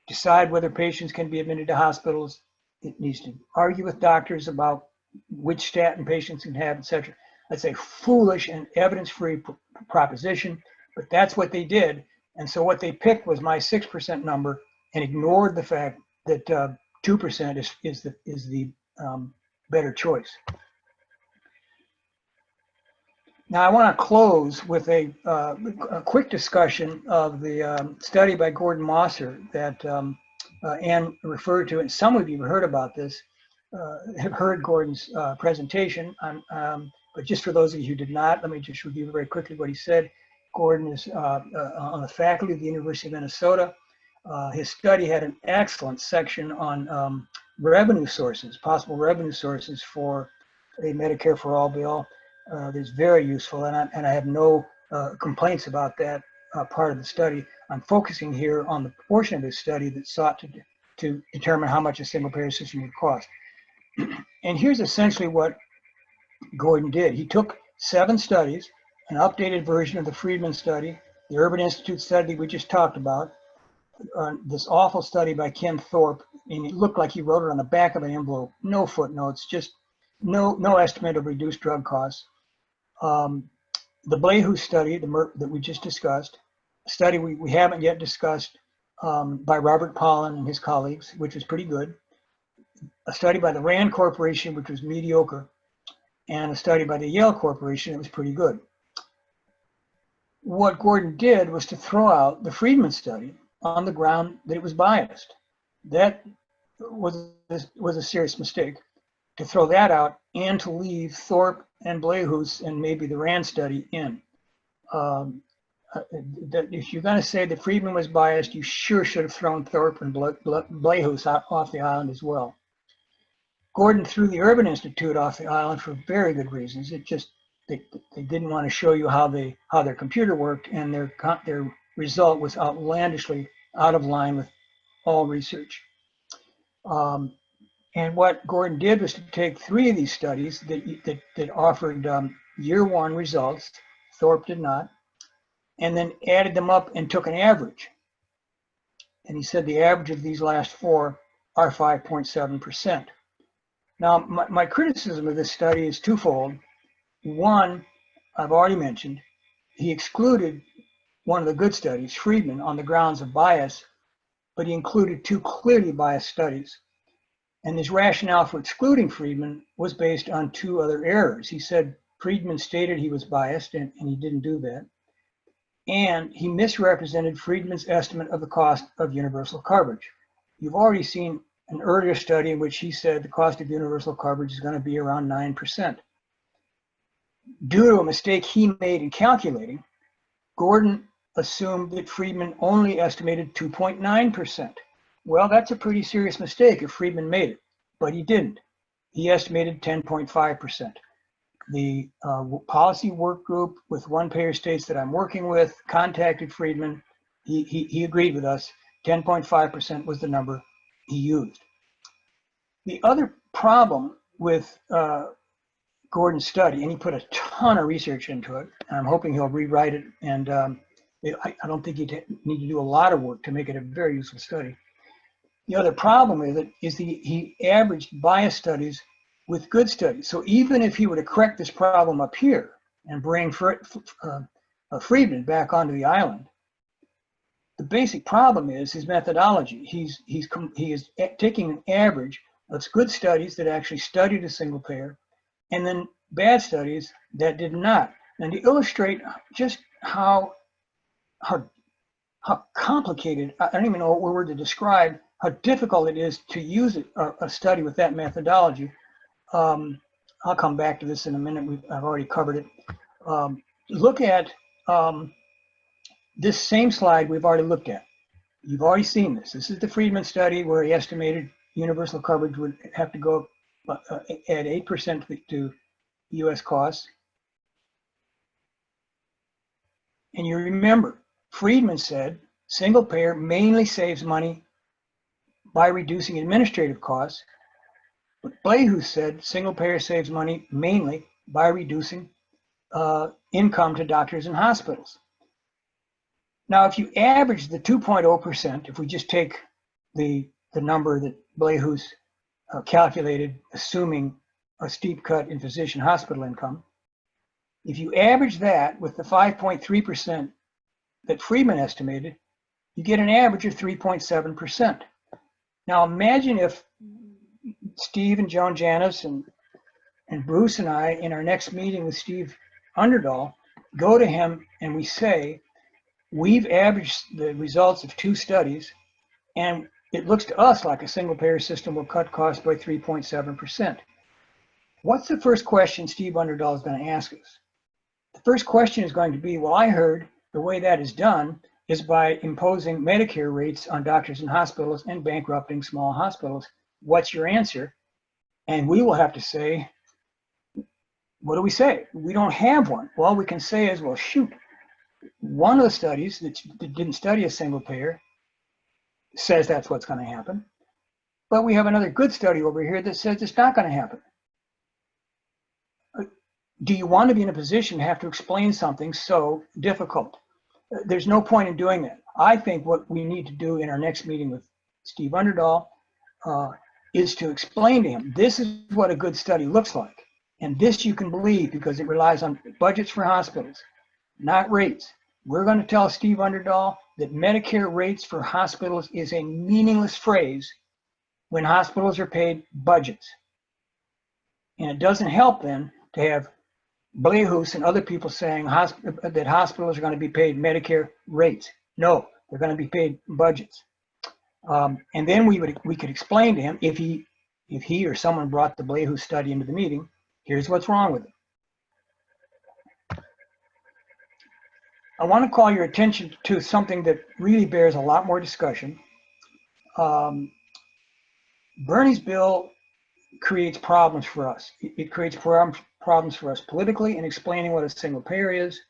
decide whether patients can be admitted to hospitals. It needs to argue with doctors about which statin patients can have, et cetera. That's a foolish and evidence-free proposition, but that's what they did. And so what they picked was my 6% number and ignored the fact that 2% is the better choice. Now, I want to close with a quick discussion of the study by Gordon Mosser that Ann referred to, and some of you have heard about this, have heard Gordon's presentation. But just for those of you who did not, let me just review very quickly what he said. Gordon is on the faculty of the University of Minnesota. His study had an excellent section on revenue sources, possible revenue sources for a Medicare-for-all bill. That's very useful, and I have no complaints about that part of the study. I'm focusing here on the portion of his study that sought to determine how much a single-payer system would cost. And here's essentially what Gordon did. He took 7 studies, an updated version of the Friedman study, the Urban Institute study we just talked about, this awful study by Ken Thorpe, and it looked like he wrote it on the back of an envelope, no footnotes, just no estimate of reduced drug costs. The Blayhoo study that we just discussed, a study we haven't yet discussed by Robert Pollan and his colleagues, which was pretty good. A study by the Rand Corporation, which was mediocre, and a study by the Yale Corporation that was pretty good. What Gordon did was to throw out the Friedman study on the ground that it was biased. That was a serious mistake, to throw that out and to leave Thorpe and Blayhoo's and maybe the Rand study in. If you're going to say that Friedman was biased, you sure should have thrown Thorpe and Blayhoo's off the island as well. Gordon threw the Urban Institute off the island for very good reasons. It just they didn't want to show you how their computer worked, and their result was outlandishly out of line with all research. And what Gordon did was to take 3 of these studies that offered year 1 results, Thorpe did not, and then added them up and took an average. And he said the average of these last 4 are 5.7%. Now, my criticism of this study is twofold. One, I've already mentioned, he excluded one of the good studies, Friedman, on the grounds of bias, but he included 2 clearly biased studies. And his rationale for excluding Friedman was based on 2 other errors. He said Friedman stated he was biased, and he didn't do that. And he misrepresented Friedman's estimate of the cost of universal coverage. You've already seen an earlier study in which he said the cost of universal coverage is going to be around 9%. Due to a mistake he made in calculating, Gordon assumed that Friedman only estimated 2.9%. Well, that's a pretty serious mistake if Friedman made it, but he didn't. He estimated 10.5%. The policy work group with one-payer states that I'm working with contacted Friedman. He agreed with us. 10.5% was the number he used. The other problem with Gordon's study, and he put a ton of research into it, and I'm hoping he'll rewrite it, and I don't think you need to do a lot of work to make it a very useful study. The other problem with it is he averaged bias studies with good studies. So even if he were to correct this problem up here and bring Friedman back onto the island, the basic problem is his methodology. He is taking an average of good studies that actually studied a single payer, and then bad studies that did not. And to illustrate just how complicated, I don't even know what word to describe how difficult it is to use a study with that methodology. I'll come back to this in a minute. I've already covered it. Look at this same slide we've already looked at. You've already seen this. This is the Friedman study where he estimated universal coverage would have to go at 8% to US costs. And you remember, Friedman said single payer mainly saves money by reducing administrative costs, but Blehu said single payer saves money mainly by reducing income to doctors and hospitals. Now, if you average the 2.0%, if we just take the number that Blehu's calculated, assuming a steep cut in physician hospital income, if you average that with the 5.3% that Friedman estimated, you get an average of 3.7%. Now imagine if Steve and Joan Janis and Bruce and I, in our next meeting with Steve Underdahl, go to him and we say, we've averaged the results of 2 studies, and it looks to us like a single payer system will cut costs by 3.7%. What's the first question Steve Underdahl is going to ask us? The first question is going to be, well, I heard the way that is done is by imposing Medicare rates on doctors and hospitals and bankrupting small hospitals. What's your answer? And we will have to say, what do we say? We don't have one. All we can say is, well, shoot, one of the studies that didn't study a single payer says that's what's going to happen. But we have another good study over here that says it's not going to happen. Do you want to be in a position to have to explain something so difficult? There's no point in doing that. I think what we need to do in our next meeting with Steve Underdahl is to explain to him, this is what a good study looks like. And this you can believe because it relies on budgets for hospitals, not rates. We're going to tell Steve Underdahl that Medicare rates for hospitals is a meaningless phrase when hospitals are paid budgets. And it doesn't help then to have Blehus and other people saying that hospitals are going to be paid Medicare rates. No, they're going to be paid budgets. And then we could explain to him, if he or someone brought the Blehus study into the meeting, here's what's wrong with it. I want to call your attention to something that really bears a lot more discussion. Bernie's bill creates problems for us. It creates problems for us politically in explaining what a single payer is,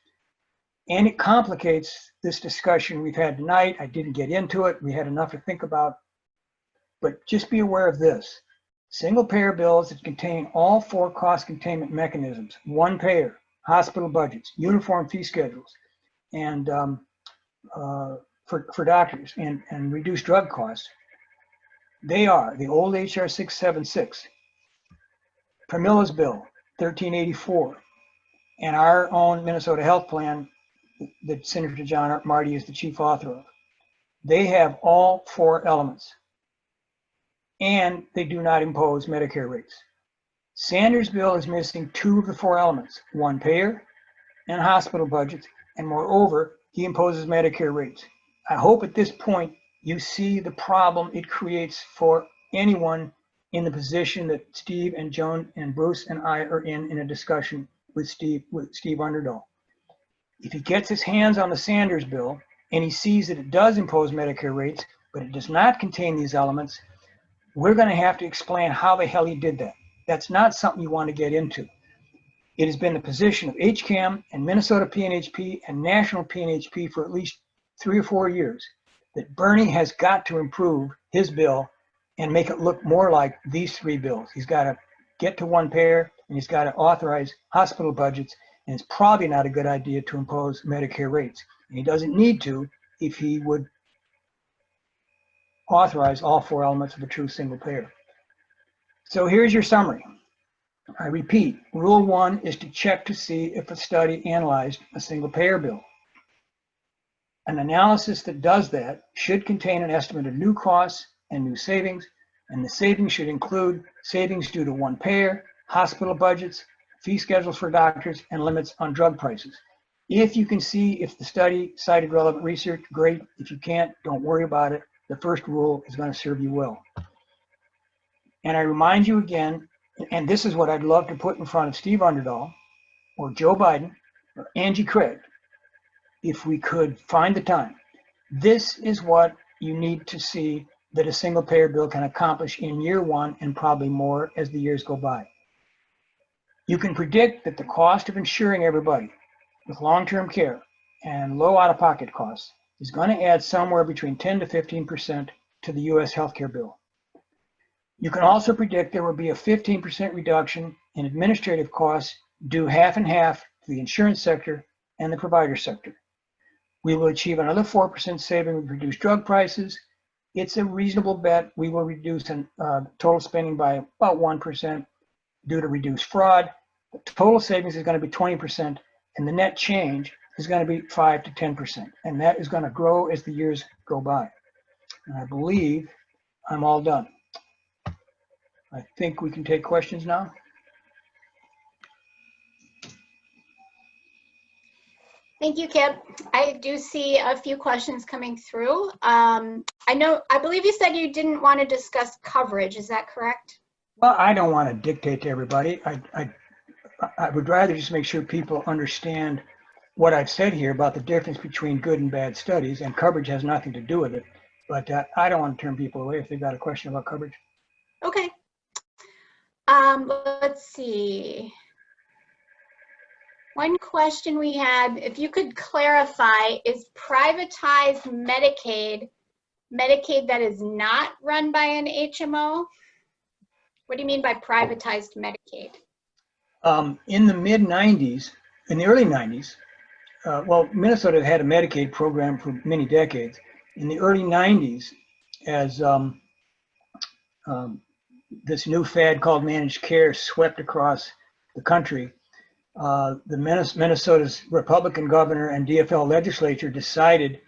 and it complicates this discussion we've had tonight. I didn't get into it. We had enough to think about, but just be aware of this. Single payer bills that contain all 4 cost containment mechanisms, one payer, hospital budgets, uniform fee schedules, and for doctors, and reduced drug costs. They are the old HR 676, Pramilla's bill 1384, and our own Minnesota Health Plan that Senator John Marty is the chief author of. They have all 4 elements, and they do not impose Medicare rates. Sanders' bill is missing 2 of the 4 elements, one payer and hospital budgets, and moreover, he imposes Medicare rates. I hope at this point you see the problem it creates for anyone in the position that Steve and Joan and Bruce and I are in a discussion with Steve Underdahl. If he gets his hands on the Sanders bill and he sees that it does impose Medicare rates, but it does not contain these elements, we're going to have to explain how the hell he did that. That's not something you want to get into. It has been the position of HCAM and Minnesota PNHP and National PNHP for at least 3 or 4 years that Bernie has got to improve his bill and make it look more like these 3 bills. He's got to get to one payer, and he's got to authorize hospital budgets, and it's probably not a good idea to impose Medicare rates. And he doesn't need to if he would authorize all 4 elements of a true single payer. So here's your summary. I repeat, rule 1 is to check to see if a study analyzed a single payer bill. An analysis that does that should contain an estimate of new costs and new savings, and the savings should include savings due to one payer, hospital budgets, fee schedules for doctors, and limits on drug prices. If you can see if the study cited relevant research, great. If you can't, don't worry about it. The first rule is going to serve you well. And I remind you again, and this is what I'd love to put in front of Steve Underdahl or Joe Biden or Angie Craig, if we could find the time. This is what you need to see that a single payer bill can accomplish in year 1 and probably more as the years go by. You can predict that the cost of insuring everybody with long-term care and low out-of-pocket costs is going to add somewhere between 10 to 15% to the U.S. healthcare bill. You can also predict there will be a 15% reduction in administrative costs due half and half to the insurance sector and the provider sector. We will achieve another 4% saving with reduced drug prices. It's a reasonable bet we will reduce total spending by about 1% due to reduced fraud. The total savings is going to be 20%, and the net change is going to be 5 to 10%, and that is going to grow as the years go by. And I believe I'm all done. I think we can take questions now. Thank you, Kip. I do see a few questions coming through. I believe you said you didn't want to discuss coverage. Is that correct? Well, I don't want to dictate to everybody. I would rather just make sure people understand what I've said here about the difference between good and bad studies, and coverage has nothing to do with it. But I don't want to turn people away if they've got a question about coverage. Okay. Let's see. One question we had, if you could clarify, is privatized Medicaid that is not run by an HMO? What do you mean by privatized Medicaid? In the mid-90s, in the early 90s, well, Minnesota had a Medicaid program for many decades. In the early 90s, as this new fad called managed care swept across the country, Minnesota's Republican governor and DFL legislature decided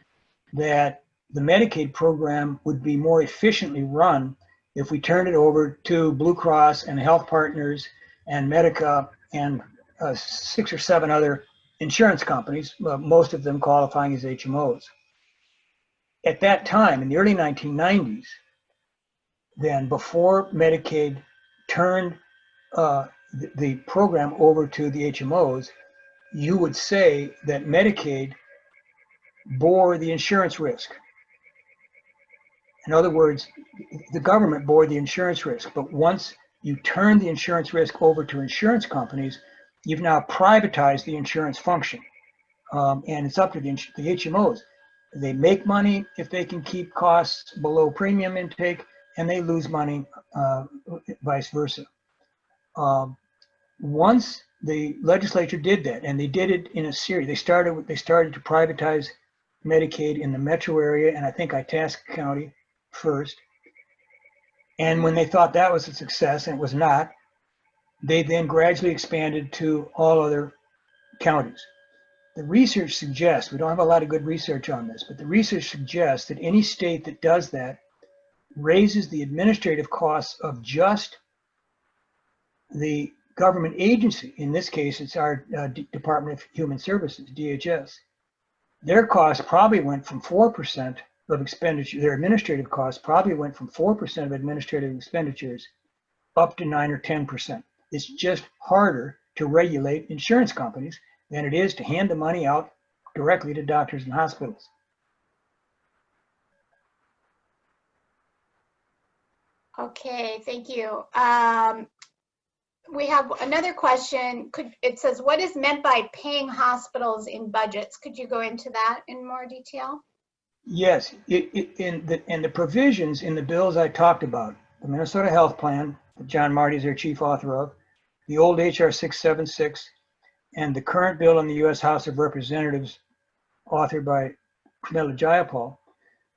that the Medicaid program would be more efficiently run if we turned it over to Blue Cross and Health Partners and Medica and 6 or 7 other insurance companies, most of them qualifying as HMOs. At that time, in the early 1990s, then before Medicaid turned the program over to the HMOs, you would say that Medicaid bore the insurance risk. In other words, the government bore the insurance risk, but once you turn the insurance risk over to insurance companies, you've now privatized the insurance function. And it's up to the HMOs. They make money if they can keep costs below premium intake, and they lose money vice versa. Once the legislature did that, and they did it in a series, they started to privatize Medicaid in the metro area, and I think Itasca County first. And when they thought that was a success, and it was not, they then gradually expanded to all other counties. The research suggests, we don't have a lot of good research on this, but the research suggests that any state that does that raises the administrative costs of just the government agency. In this case, it's our Department of Human Services, DHS. Their costs probably went from 4% of expenditure, their administrative costs probably went from 4% of administrative expenditures up to 9 or 10%. It's just harder to regulate insurance companies than it is to hand the money out directly to doctors and hospitals. Okay, thank you. We have another question. It says, what is meant by paying hospitals in budgets? Could you go into that in more detail? Yes, in the provisions in the bills I talked about, the Minnesota Health Plan, that John Marty is their chief author of, the old HR 676, and the current bill in the U.S. House of Representatives, authored by Pramila Jayapal,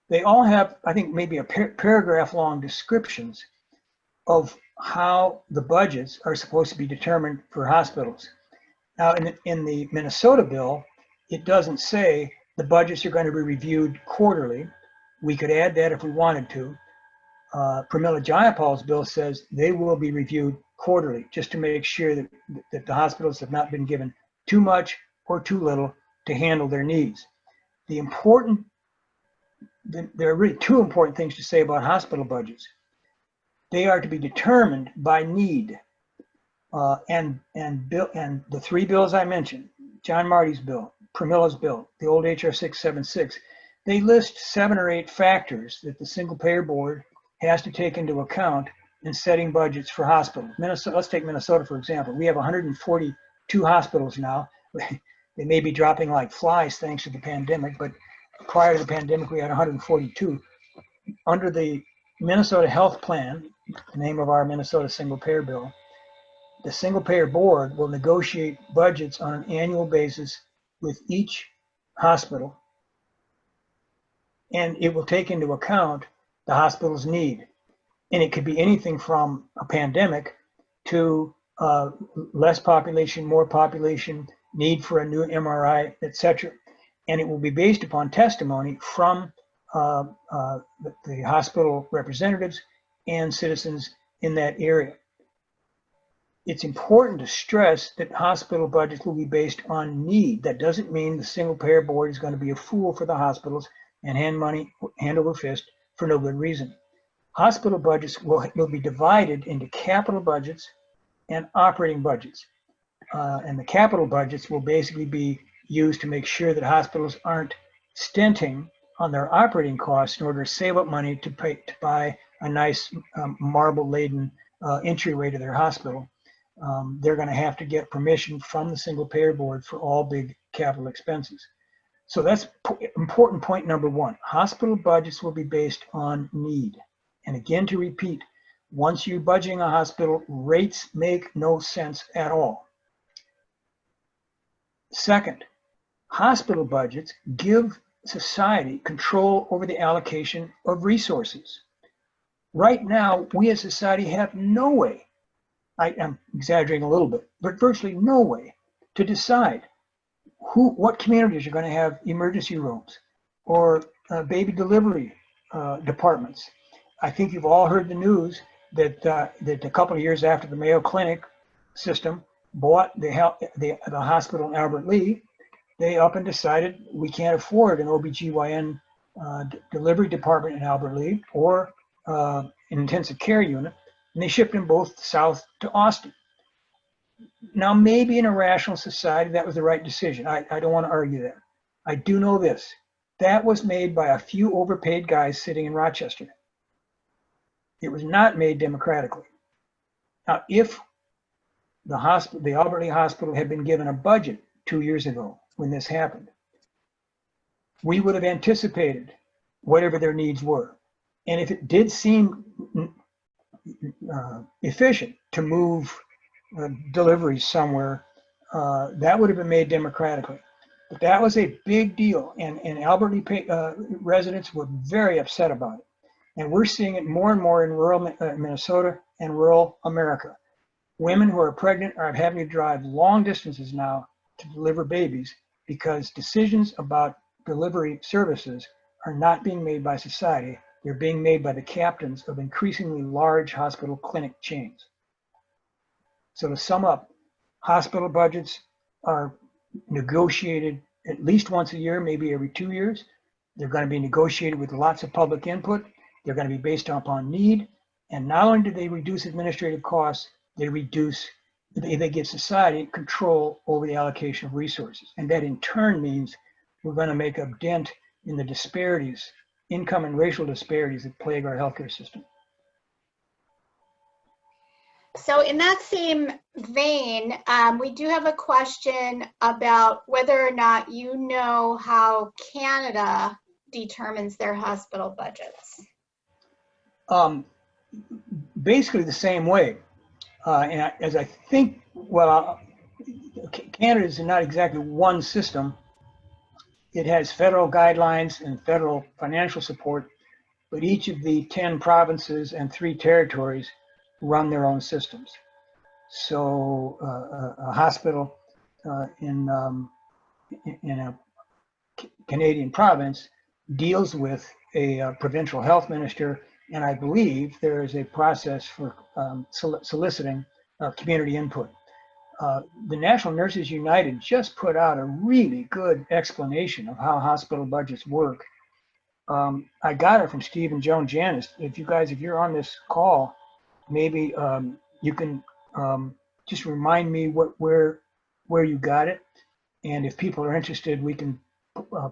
they all have, I think, maybe a paragraph-long descriptions of how the budgets are supposed to be determined for hospitals. Now, in the Minnesota bill, it doesn't say the budgets are going to be reviewed quarterly. We could add that if we wanted to. Pramila Jayapal's bill says they will be reviewed quarterly, just to make sure that the hospitals have not been given too much or too little to handle their needs. There are really two important things to say about hospital budgets. They are to be determined by need. And the 3 bills I mentioned, John Marty's bill, Pramila's bill, the old HR 676, they list 7 or 8 factors that the single payer board has to take into account in setting budgets for hospitals. Minnesota, let's take Minnesota for example. We have 142 hospitals now. They may be dropping like flies thanks to the pandemic, but prior to the pandemic, we had 142. Under the Minnesota Health Plan, the name of our Minnesota Single Payer Bill, the Single Payer Board will negotiate budgets on an annual basis with each hospital, and it will take into account the hospital's need. And it could be anything from a pandemic to less population, more population, need for a new MRI, etc. And it will be based upon testimony from the hospital representatives and citizens in that area. It's important to stress that hospital budgets will be based on need. That doesn't mean the Single Payer Board is going to be a fool for the hospitals and hand money hand over fist for no good reason. Hospital budgets will be divided into capital budgets and operating budgets. And the capital budgets will basically be used to make sure that hospitals aren't stinting on their operating costs in order to save up money to buy a nice marble-laden entryway to their hospital. They're going to have to get permission from the Single Payer Board for all big capital expenses. So that's important point number one. Hospital budgets will be based on need. And again, to repeat, once you're budgeting a hospital, rates make no sense at all. Second, hospital budgets give society control over the allocation of resources. Right now, we as society have no way, I am exaggerating a little bit, but virtually no way to decide what communities are going to have emergency rooms or baby delivery departments. I think you've all heard the news that a couple of years after the Mayo Clinic system bought the hospital in Albert Lea, they up and decided we can't afford an OBGYN delivery department in Albert Lea or an intensive care unit, and they shipped them both south to Austin. Now, maybe in a rational society, that was the right decision. I don't want to argue that. I do know this. That was made by a few overpaid guys sitting in Rochester. It was not made democratically. Now, if the Albert Lea Hospital had been given a budget 2 years ago when this happened, we would have anticipated whatever their needs were. And if it did seem efficient to move deliveries somewhere, that would have been made democratically. But that was a big deal, and Albert Lea residents were very upset about it. And we're seeing it more and more in rural Minnesota and rural America. Women who are pregnant are having to drive long distances now to deliver babies because decisions about delivery services are not being made by society. They're being made by the captains of increasingly large hospital clinic chains. So to sum up, hospital budgets are negotiated at least once a year, maybe every 2 years. They're going to be negotiated with lots of public input. They're going to be based upon need. And not only do they reduce administrative costs, they give society control over the allocation of resources. And that in turn means we're going to make a dent in the disparities, income and racial disparities that plague our healthcare system. So in that same vein, we do have a question about whether or not you know how Canada determines their hospital budgets. Basically the same way. And as I think, well, Canada is not exactly one system. It has federal guidelines and federal financial support, but each of the 10 provinces and 3 territories run their own systems. So a hospital in a Canadian province deals with a provincial health minister, and I believe there is a process for soliciting community input. The National Nurses United just put out a really good explanation of how hospital budgets work. I got it from Steve and Joan Janis. If you're on this call, maybe you can just remind me where you got it, and if people are interested, we can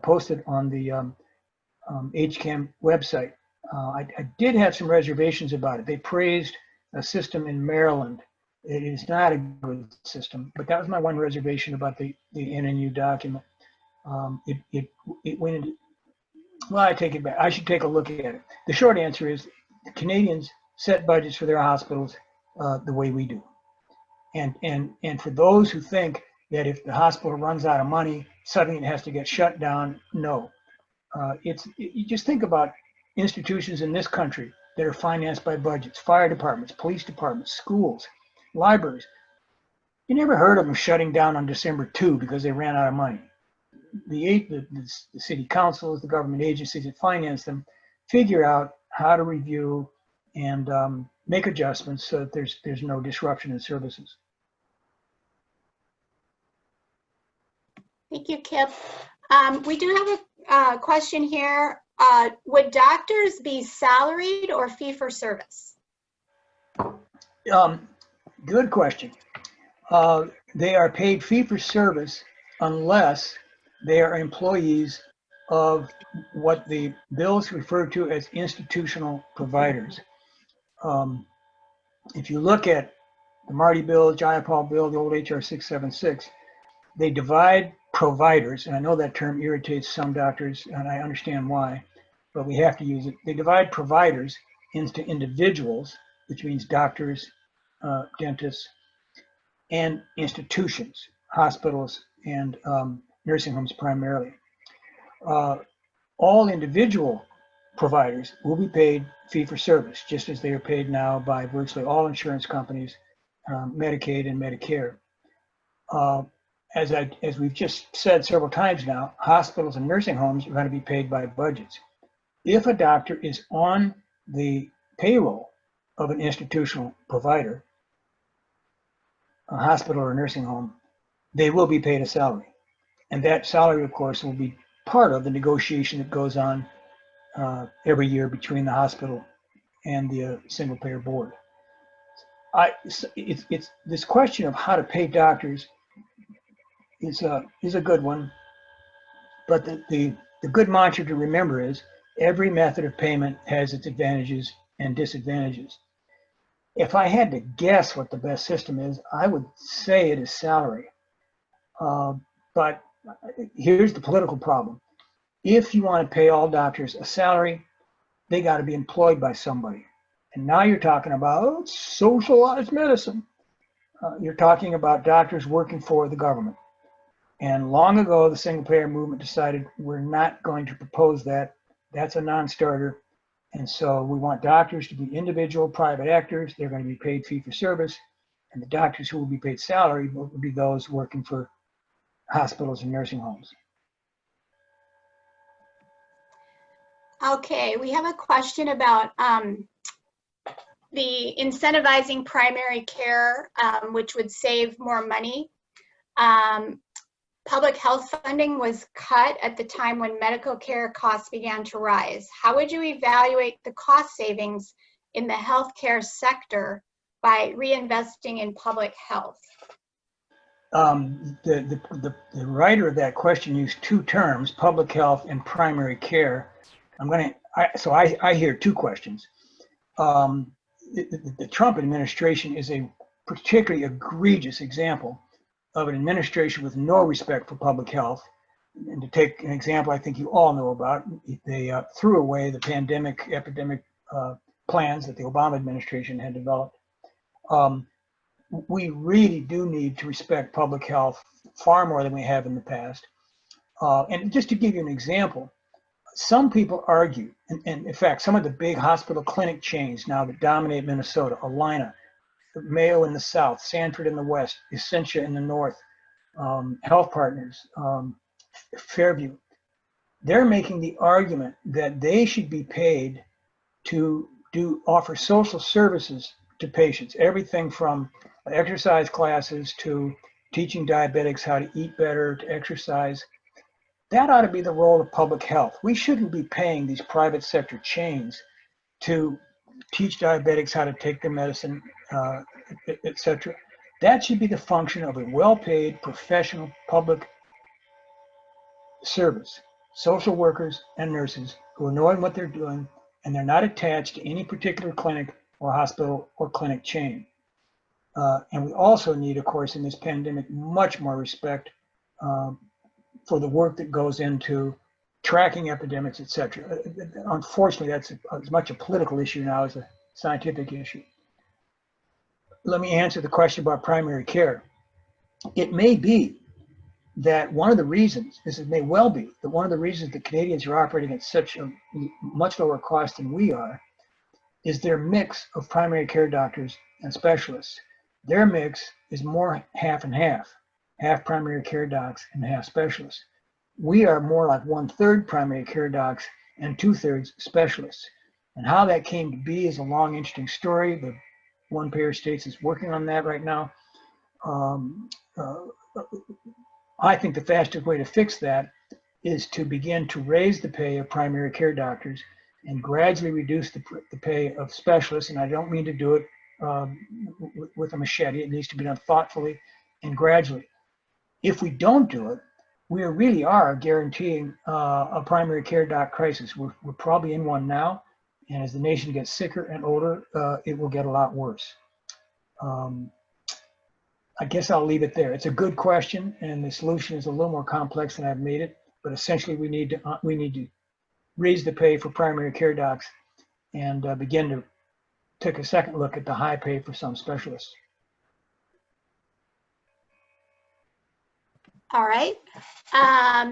post it on the HCAM website. I did have some reservations about it. They praised a system in Maryland It is not a good system, but that was my one reservation about the NNU document. It went into, well, I take it back. I should take a look at it. The short answer is the Canadians set budgets for their hospitals the way we do. And for those who think that if the hospital runs out of money, suddenly it has to get shut down, no. You just think about institutions in this country that are financed by budgets, fire departments, police departments, schools, libraries. You never heard of them shutting down on December 2 because they ran out of money. The city councils, the government agencies that finance them, figure out how to review and make adjustments so that there's no disruption in services. Thank you, Kip. We do have a question here. Would doctors be salaried or fee for service? Good question. They are paid fee for service unless they are employees of what the bills refer to as institutional providers. If you look at the Marty bill, Jayapal bill, the old HR 676, they divide providers, and I know that term irritates some doctors, and I understand why, but we have to use it. They divide providers into individuals, which means doctors, dentists, and institutions, hospitals, and nursing homes primarily. All individual providers will be paid fee for service, just as they are paid now by virtually all insurance companies, Medicaid and Medicare. As we've just said several times now, hospitals and nursing homes are going to be paid by budgets. If a doctor is on the payroll of an institutional provider, a hospital or a nursing home, they will be paid a salary. And that salary, of course, will be part of the negotiation that goes on every year between the hospital and the single payer board. It's this question of how to pay doctors is a good one, but the good mantra to remember is every method of payment has its advantages and disadvantages. If I had to guess what the best system is, I would say it is salary. But here's the political problem. If you want to pay all doctors a salary, they got to be employed by somebody. And now you're talking about socialized medicine. You're talking about doctors working for the government. And long ago, the single payer movement decided we're not going to propose that. That's a non-starter. And so we want doctors to be individual private actors. They're going to be paid fee for service. And the doctors who will be paid salary will be those working for hospitals and nursing homes. Okay, we have a question about the incentivizing primary care, which would save more money. Public health funding was cut at the time when medical care costs began to rise. How would you evaluate the cost savings in the healthcare sector by reinvesting in public health? The writer of that question used two terms, public health and primary care. I hear two questions. The Trump administration is a particularly egregious example of an administration with no respect for public health. And to take an example I think you all know about, they threw away the epidemic plans that the Obama administration had developed. We really do need to respect public health far more than we have in the past. And just to give you an example, some people argue, and in fact, some of the big hospital clinic chains now that dominate Minnesota, Allina, Mayo in the south, Sanford in the west, Essentia in the north, Health Partners, Fairview, they're making the argument that they should be paid to offer social services to patients, everything from exercise classes to teaching diabetics how to eat better, to exercise. That ought to be the role of public health. We shouldn't be paying these private sector chains to teach diabetics how to take their medicine, etc. That should be the function of a well-paid professional public service, social workers and nurses who are knowing what they're doing, and they're not attached to any particular clinic or hospital or clinic chain. And we also need, of course, in this pandemic, much more respect for the work that goes into tracking epidemics, et cetera. Unfortunately, that's as much a political issue now as a scientific issue. Let me answer the question about primary care. It may be that one of the reasons, may well be, that one of the reasons the Canadians are operating at such a much lower cost than we are is their mix of primary care doctors and specialists. Their mix is more half and half primary care docs and half specialists. We are more like 1/3 primary care docs and 2/3 specialists. And how that came to be is a long, interesting story. The one payer states is working on that right now. I think the fastest way to fix that is to begin to raise the pay of primary care doctors and gradually reduce the pay of specialists. And I don't mean to do it with a machete. It needs to be done thoughtfully and gradually. If we don't do it, we really are guaranteeing a primary care doc crisis. We're probably in one now. And as the nation gets sicker and older, it will get a lot worse. I guess I'll leave it there. It's a good question, and the solution is a little more complex than I've made it. But essentially, we need to raise the pay for primary care docs and begin to take a second look at the high pay for some specialists. All right.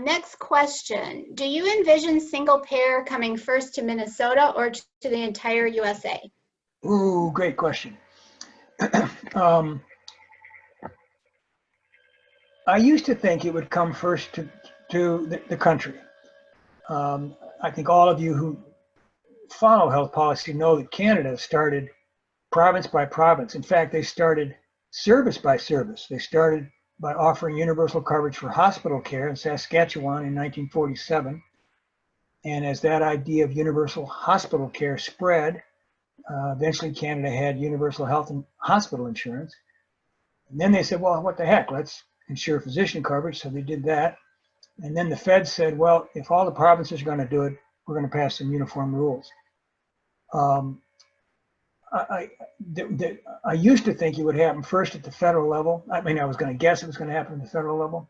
Next question. Do you envision single payer coming first to Minnesota or to the entire USA? Ooh, great question. I used to think it would come first to the country. I think all of you who follow health policy know that Canada started province by province. In fact, they started service by service. They started by offering universal coverage for hospital care in Saskatchewan in 1947. And as that idea of universal hospital care spread, eventually Canada had universal health and hospital insurance. And then they said, well, what the heck, let's insure physician coverage. So they did that. And then the feds said, well, if all the provinces are going to do it, we're going to pass some uniform rules. I used to think it would happen first at the federal level. I mean, I was going to guess it was going to happen at the federal level.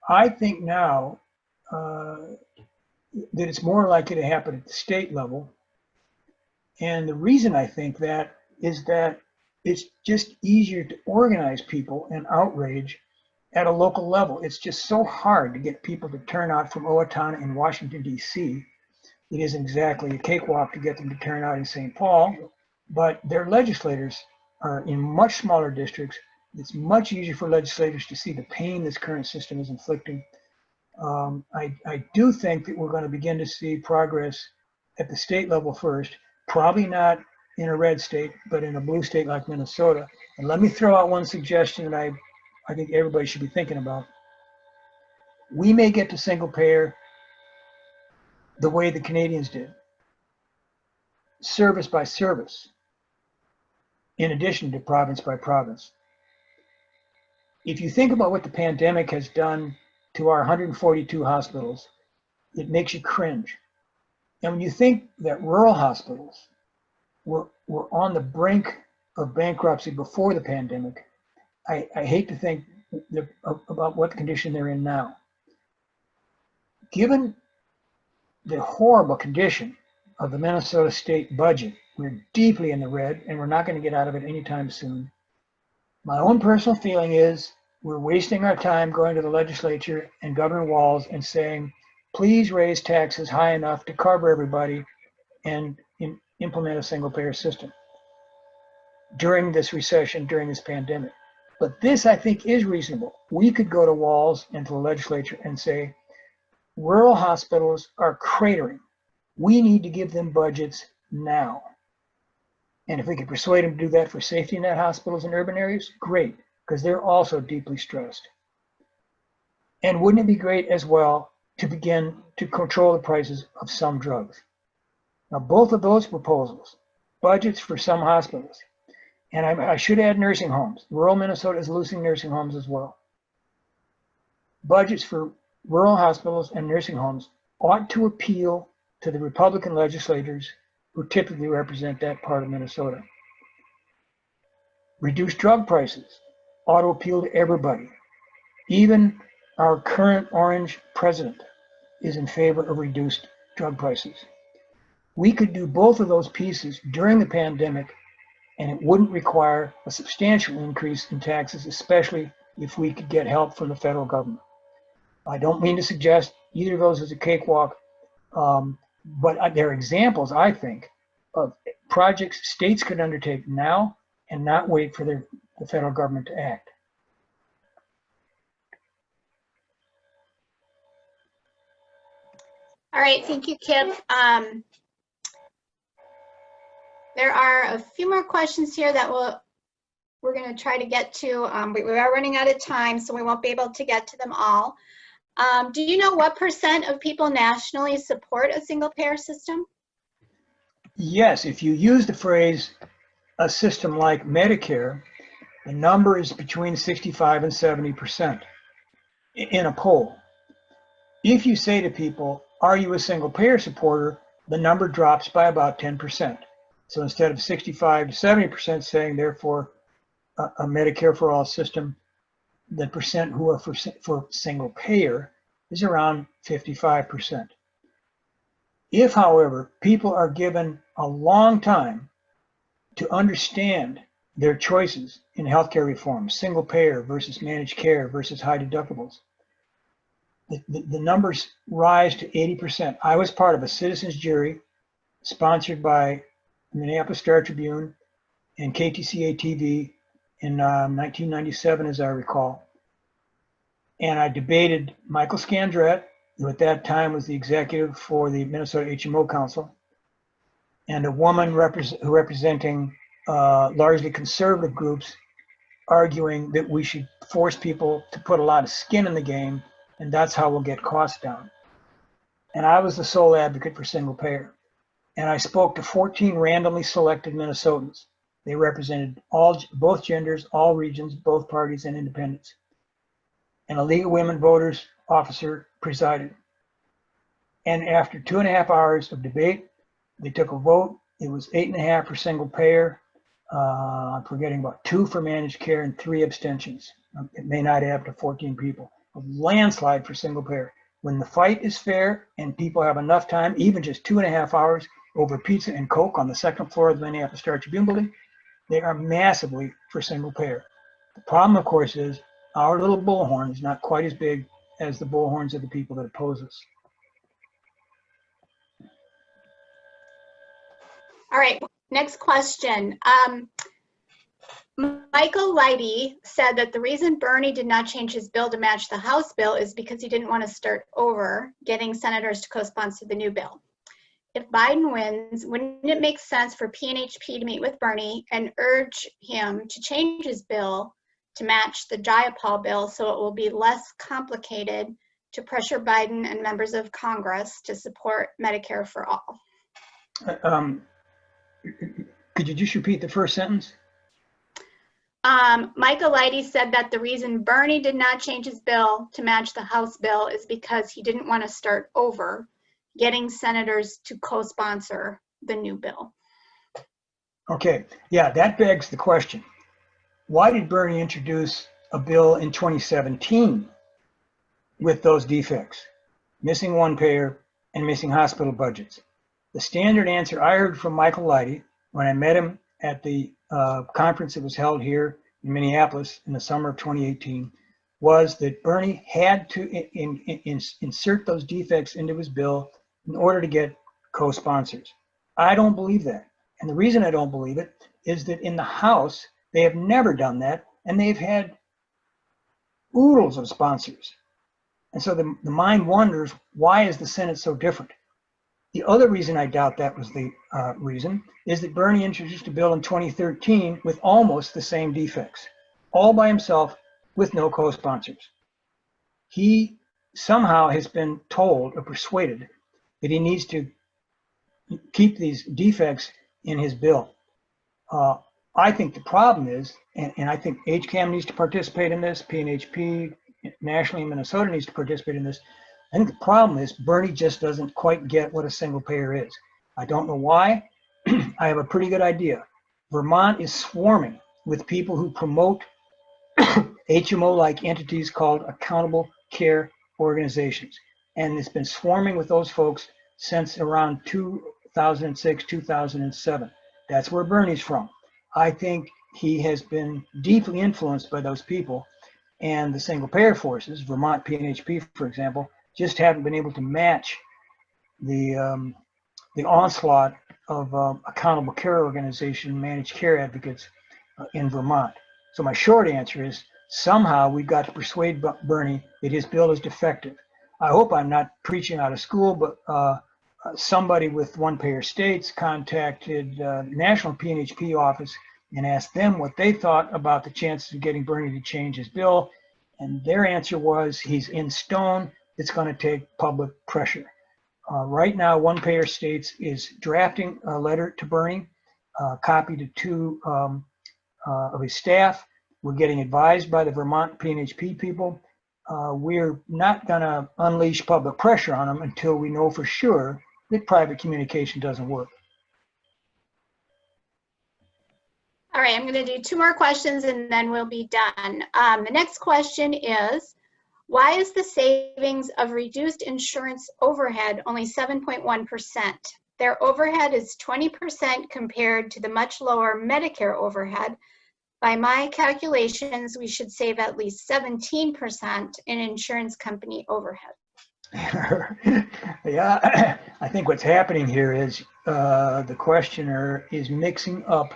I think now that it's more likely to happen at the state level. And the reason I think that is that it's just easier to organize people and outrage at a local level. It's just so hard to get people to turn out from Owatonna in Washington, D.C. It isn't exactly a cakewalk to get them to turn out in St. Paul, but their legislators are in much smaller districts. It's much easier for legislators to see the pain this current system is inflicting. I do think that we're going to begin to see progress at the state level first, probably not in a red state, but in a blue state like Minnesota. And let me throw out one suggestion that I think everybody should be thinking about. We may get to single payer the way the Canadians did, service by service, in addition to province by province. If you think about what the pandemic has done to our 142 hospitals, it makes you cringe. And when you think that rural hospitals were on the brink of bankruptcy before the pandemic, I hate to think about what condition they're in now. Given the horrible condition of the Minnesota state budget, we're deeply in the red and we're not going to get out of it anytime soon. My own personal feeling is we're wasting our time going to the legislature and Governor Walz and saying, please raise taxes high enough to cover everybody and implement a single payer system during this recession, during this pandemic. But this, I think, is reasonable. We could go to Walz and to the legislature and say, rural hospitals are cratering. We need to give them budgets now. And if we could persuade them to do that for safety net hospitals in urban areas, great, because they're also deeply stressed. And wouldn't it be great as well to begin to control the prices of some drugs? Now, both of those proposals, budgets for some hospitals, and I should add nursing homes. Rural Minnesota is losing nursing homes as well. Budgets for rural hospitals and nursing homes ought to appeal to the Republican legislators who typically represent that part of Minnesota. Reduce drug prices ought to appeal to everybody. Even our current orange president is in favor of reduced drug prices. We could do both of those pieces during the pandemic, and it wouldn't require a substantial increase in taxes, especially if we could get help from the federal government. I don't mean to suggest either of those is a cakewalk, but they're examples, I think, of projects states could undertake now and not wait for the federal government to act. All right, thank you, Kip. There are a few more questions here that we're going to try to get to. We are running out of time, so we won't be able to get to them all. Do you know what % of people nationally support a single-payer system? Yes, if you use the phrase a system like Medicare, the number is between 65 and 70% in a poll. If you say to people, are you a single payer supporter, the number drops by about 10%. So instead of 65 to 70% saying, therefore, a Medicare-for-all system, the percent who are for single payer is around 55%. If, however, people are given a long time to understand their choices in healthcare reform, single payer versus managed care versus high deductibles, the numbers rise to 80%. I was part of a citizens jury sponsored by Minneapolis Star Tribune and KTCA TV in 1997, as I recall. And I debated Michael Scandrett, who at that time was the executive for the Minnesota HMO Council, and a woman representing largely conservative groups, arguing that we should force people to put a lot of skin in the game, and that's how we'll get costs down. And I was the sole advocate for single payer. And I spoke to 14 randomly selected Minnesotans. They represented both genders, all regions, both parties, and independents. And a League of Women Voters officer presided. And after 2.5 hours of debate, they took a vote. It was 8.5 for single payer. I'm forgetting about 2 for managed care and 3 abstentions. It may not add up to 14 people. A landslide for single payer. When the fight is fair and people have enough time, even just 2.5 hours over pizza and Coke on the second floor of the Minneapolis Star Tribune building, they are massively for single payer. The problem, of course, is our little bullhorn is not quite as big as the bullhorns of the people that oppose us. All right, next question. Michael Leidy said that the reason Bernie did not change his bill to match the House bill is because he didn't want to start over getting senators to co-sponsor the new bill. If Biden wins, wouldn't it make sense for PNHP to meet with Bernie and urge him to change his bill to match the Jayapal bill so it will be less complicated to pressure Biden and members of Congress to support Medicare for all? Could you just repeat the first sentence? Michael Leidy said that the reason Bernie did not change his bill to match the House bill is because he didn't want to start over getting senators to co-sponsor the new bill. Okay, yeah, that begs the question. Why did Bernie introduce a bill in 2017 with those defects? Missing one payer and missing hospital budgets. The standard answer I heard from Michael Leidy when I met him at the conference that was held here in Minneapolis in the summer of 2018 was that Bernie had to insert those defects into his bill in order to get co-sponsors. I don't believe that. And the reason I don't believe it is that in the House, they have never done that, and they've had oodles of sponsors. And so the mind wonders, why is the Senate so different? The other reason I doubt that was the reason is that Bernie introduced a bill in 2013 with almost the same defects, all by himself with no co-sponsors. He somehow has been told or persuaded that he needs to keep these defects in his bill. I think the problem is, and I think HCAM needs to participate in this, PNHP nationally in Minnesota needs to participate in this. I think the problem is Bernie just doesn't quite get what a single payer is. I don't know why. I have a pretty good idea. Vermont is swarming with people who promote HMO-like entities called accountable care organizations. And it's been swarming with those folks since around 2006, 2007. That's where Bernie's from. I think he has been deeply influenced by those people, and the single payer forces, Vermont PNHP, for example, just haven't been able to match the onslaught of accountable care organization, managed care advocates in Vermont. So my short answer is somehow we've got to persuade Bernie that his bill is defective. I hope I'm not preaching out of school, but somebody with one-payer states contacted the National PNHP office and asked them what they thought about the chances of getting Bernie to change his bill. And their answer was he's in stone. It's going to take public pressure. Right now, one-payer states is drafting a letter to Bernie, copied to two of his staff. We're getting advised by the Vermont PNHP people. We're not going to unleash public pressure on them until we know for sure that private communication doesn't work. All right, I'm going to do two more questions and then we'll be done. The next question is, why is the savings of reduced insurance overhead only 7.1%? Their overhead is 20% compared to the much lower Medicare overhead. By my calculations, we should save at least 17% in insurance company overhead. Yeah, I think what's happening here is the questioner is mixing up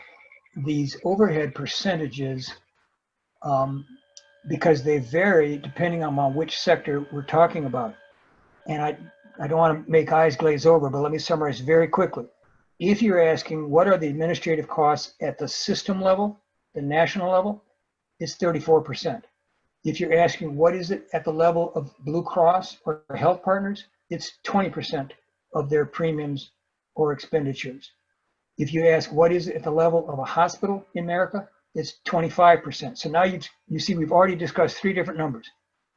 these overhead percentages because they vary depending on which sector we're talking about. And I don't want to make eyes glaze over, but let me summarize very quickly. If you're asking what are the administrative costs at the system level, the national level, it's 34%. If you're asking what is it at the level of Blue Cross or health partners, it's 20% of their premiums or expenditures. If you ask what is it at the level of a hospital in America, it's 25%. So now you see we've already discussed three different numbers: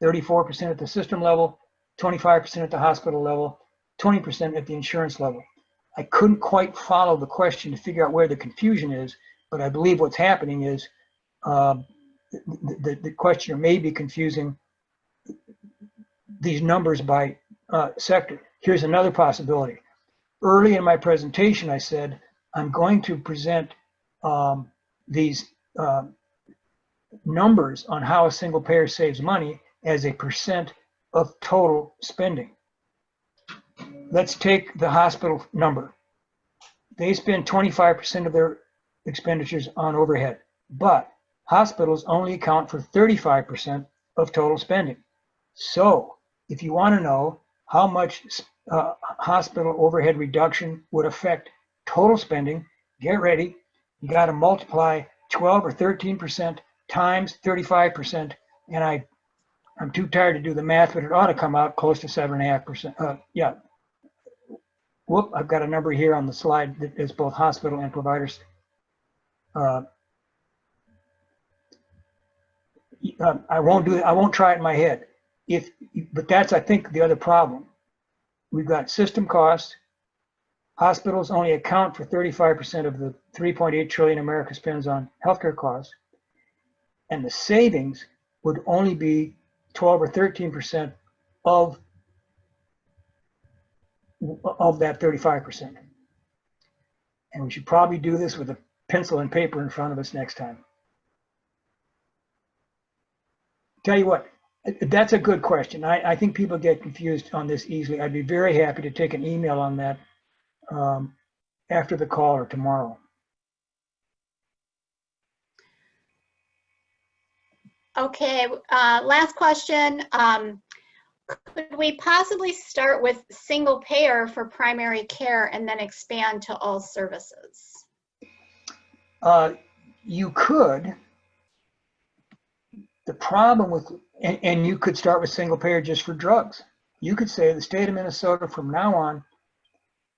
34% at the system level, 25% at the hospital level, 20% at the insurance level. I couldn't quite follow the question to figure out where the confusion is, but I believe what's happening is the questioner may be confusing these numbers by sector. Here's another possibility. Early in my presentation, I said, I'm going to present these numbers on how a single payer saves money as a percent of total spending. Let's take the hospital number. They spend 25% of their expenditures on overhead, but hospitals only account for 35% of total spending. So if you want to know how much hospital overhead reduction would affect total spending, get ready. You got to multiply 12 or 13% times 35%. And I'm too tired to do the math, but it ought to come out close to 7.5%. Yeah. Whoop, I've got a number here on the slide that is both hospital and providers. I won't try it in my head. But that's, I think, the other problem. We've got system costs. Hospitals only account for 35% of the 3.8 trillion America spends on healthcare costs. And the savings would only be 12 or 13% of that 35%. And we should probably do this with a pencil and paper in front of us next time. Tell you what, that's a good question. I think people get confused on this easily. I'd be very happy to take an email on that after the call or tomorrow. Okay, last question. Could we possibly start with single payer for primary care and then expand to all services? You could. The problem with, and you could start with single payer just for drugs. You could say the state of Minnesota from now on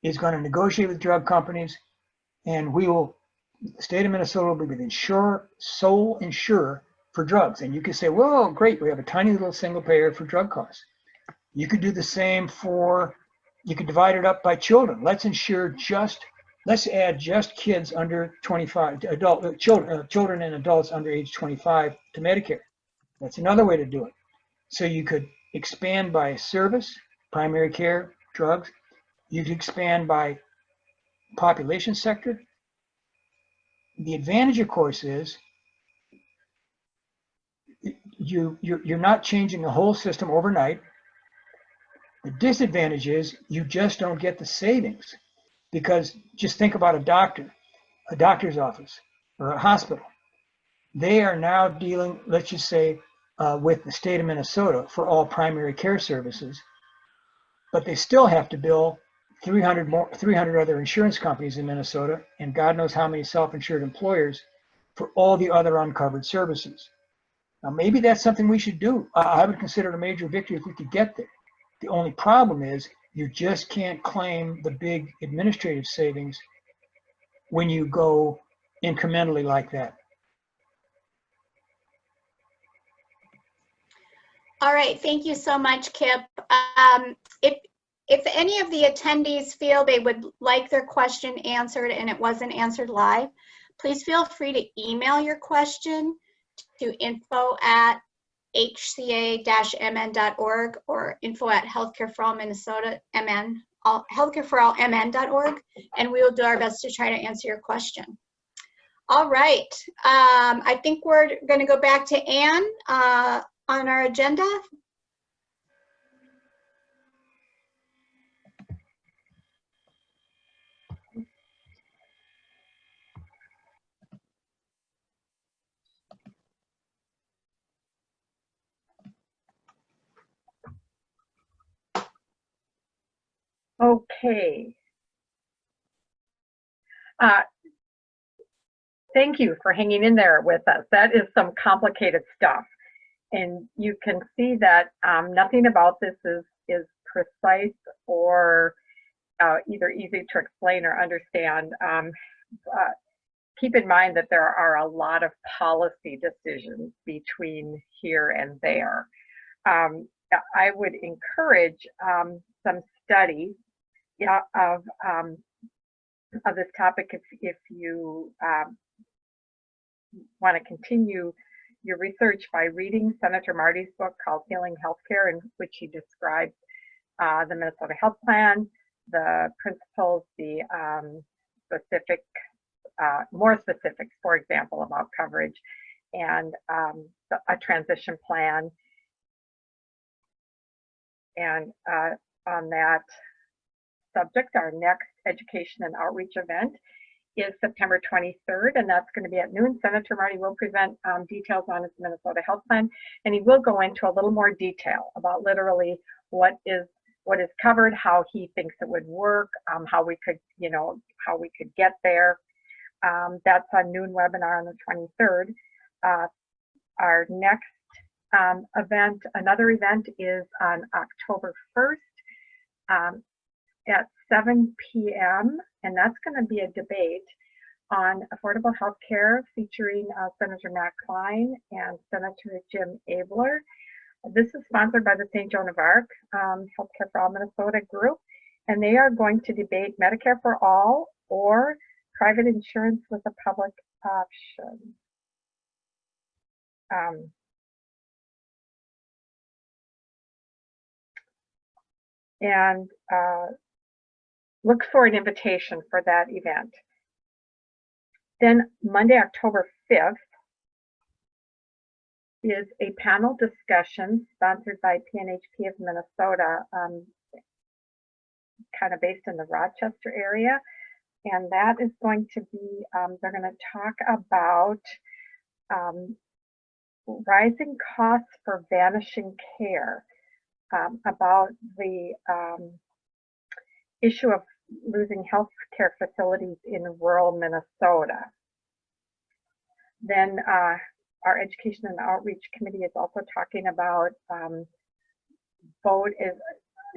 is going to negotiate with drug companies, and the state of Minnesota will be the sole insurer for drugs. And you could say, well, great, we have a tiny little single payer for drug costs. You could do the same you could divide it up by children. Let's insure just Let's add just kids under 25, children and adults under age 25 to Medicare. That's another way to do it. So you could expand by service, primary care, drugs. You could expand by population sector. The advantage, of course, is you're not changing the whole system overnight. The disadvantage is you just don't get the savings, because just think about a doctor's office or a hospital. They are now dealing, let's just say, with the state of Minnesota for all primary care services, but they still have to bill 300 other insurance companies in Minnesota, and God knows how many self-insured employers for all the other uncovered services. Now, maybe that's something we should do. I would consider it a major victory if we could get there. The only problem is you just can't claim the big administrative savings when you go incrementally like that. All right, thank you so much, Kip. If any of the attendees feel they would like their question answered and it wasn't answered live, please feel free to email your question to info@hca-mn.org or healthcareforallmn.org, and we will do our best to try to answer your question. All right, I think we're going to go back to Anne on our agenda. Okay. Thank you for hanging in there with us. That is some complicated stuff. And you can see that nothing about this is precise or either easy to explain or understand. Keep in mind that there are a lot of policy decisions between here and there. I would encourage some study of this topic if you want to continue your research by reading Senator Marty's book called Healing Healthcare, in which he describes the Minnesota Health Plan, the principles, the specific, more specifics, for example, about coverage, and a transition plan. And on that subject, our next education and outreach event is September 23rd, and that's going to be at noon. Senator Marty will present details on his Minnesota Health Plan, and he will go into a little more detail about literally what is covered, how he thinks it would work, how we could, how we could get there. That's a noon webinar on the 23rd. Our next event, another event, is on October 1st at 7 p.m. and that's going to be a debate on affordable health care featuring Senator Matt Klein and Senator Jim Abler. This is sponsored by the St. Joan of Arc Healthcare for All Minnesota group, and they are going to debate Medicare-for-all or private insurance with a public option. Look for an invitation for that event. Then Monday, October 5th, is a panel discussion sponsored by PNHP of Minnesota, kind of based in the Rochester area. And that is going to be, they're going to talk about rising costs for vanishing care, about the issue of losing health care facilities in rural Minnesota. Then our Education and Outreach Committee is also talking about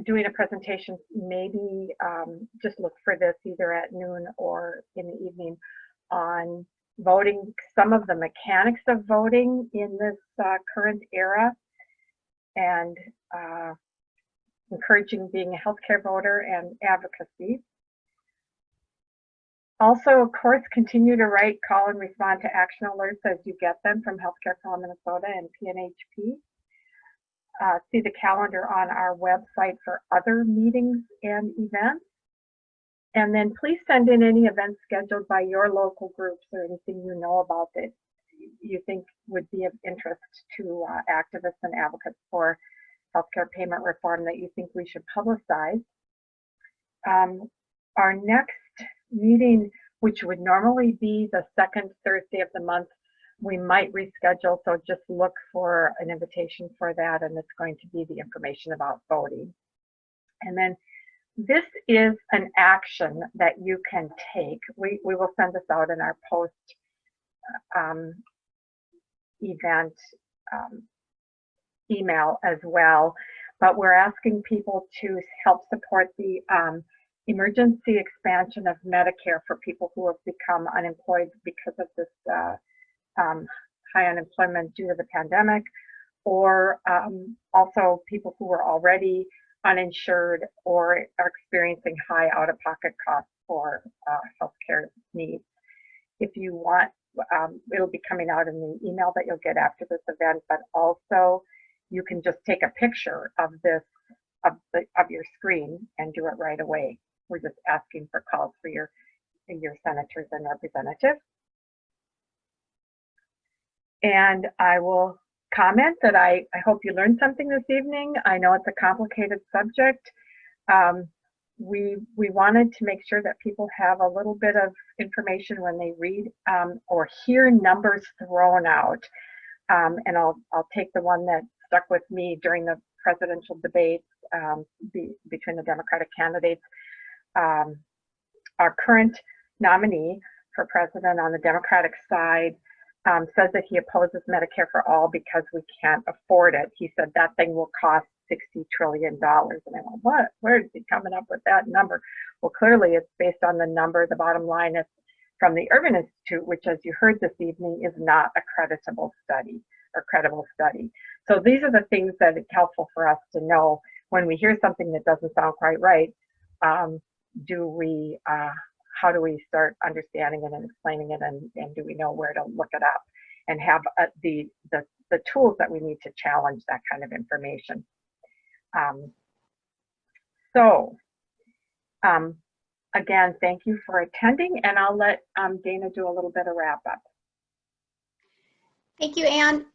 doing a presentation, maybe just look for this either at noon or in the evening, on voting, some of the mechanics of voting in this current era, and encouraging being a healthcare voter and advocacy. Also, of course, continue to write, call, and respond to action alerts as you get them from Healthcare for All Minnesota and PNHP. See the calendar on our website for other meetings and events. And then please send in any events scheduled by your local groups or anything you know about that you think would be of interest to activists and advocates for healthcare payment reform that you think we should publicize. Our next meeting, which would normally be the second Thursday of the month, we might reschedule, so just look for an invitation for that, and it's going to be the information about voting. And then this is an action that you can take. We will send this out in our post event email as well, but we're asking people to help support the emergency expansion of Medicare for people who have become unemployed because of this high unemployment due to the pandemic, or also people who are already uninsured or are experiencing high out-of-pocket costs for healthcare needs. If you want, it'll be coming out in the email that you'll get after this event, but also you can just take a picture of this, of your screen and do it right away. We're just asking for calls for your senators and representatives. And I will comment that I hope you learned something this evening. I know it's a complicated subject. We wanted to make sure that people have a little bit of information when they read or hear numbers thrown out. And I'll take the one that stuck with me during the presidential debates between the Democratic candidates. Our current nominee for president on the Democratic side says that he opposes Medicare for all because we can't afford it. He said that thing will cost $60 trillion. And I went, what? Where is he coming up with that number? Well, clearly it's based on the number. The bottom line is from the Urban Institute, which, as you heard this evening, is not a credible study. So these are the things that it's helpful for us to know when we hear something that doesn't sound quite right. How do we start understanding it and explaining it, and do we know where to look it up and have the tools that we need to challenge that kind of information. Again, thank you for attending, and I'll let Dana do a little bit of wrap up. Thank you, Ann.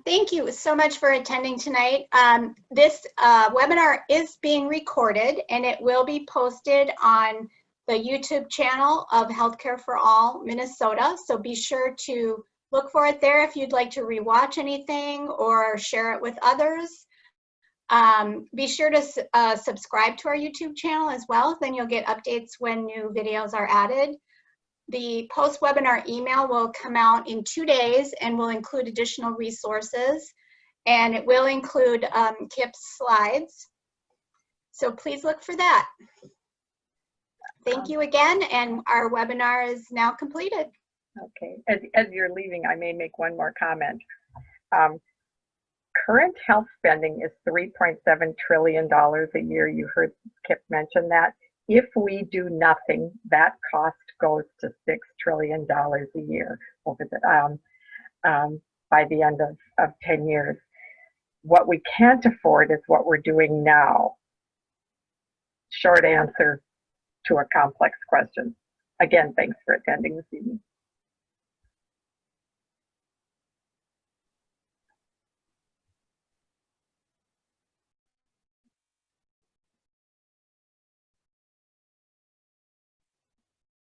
Thank you so much for attending tonight. This webinar is being recorded, and it will be posted on the YouTube channel of Healthcare for All Minnesota. So be sure to look for it there if you'd like to rewatch anything or share it with others. Be sure to subscribe to our YouTube channel as well. Then you'll get updates when new videos are added. The post-webinar email will come out in 2 days and will include additional resources. And it will include Kip's slides. So please look for that. Thank you again, and our webinar is now completed. Okay, as you're leaving, I may make one more comment. Current health spending is $3.7 trillion a year. You heard Kip mention that. If we do nothing, that cost goes to $6 trillion a year over the, by the end of 10 years. What we can't afford is what we're doing now. Short answer to a complex question. Again, thanks for attending this evening.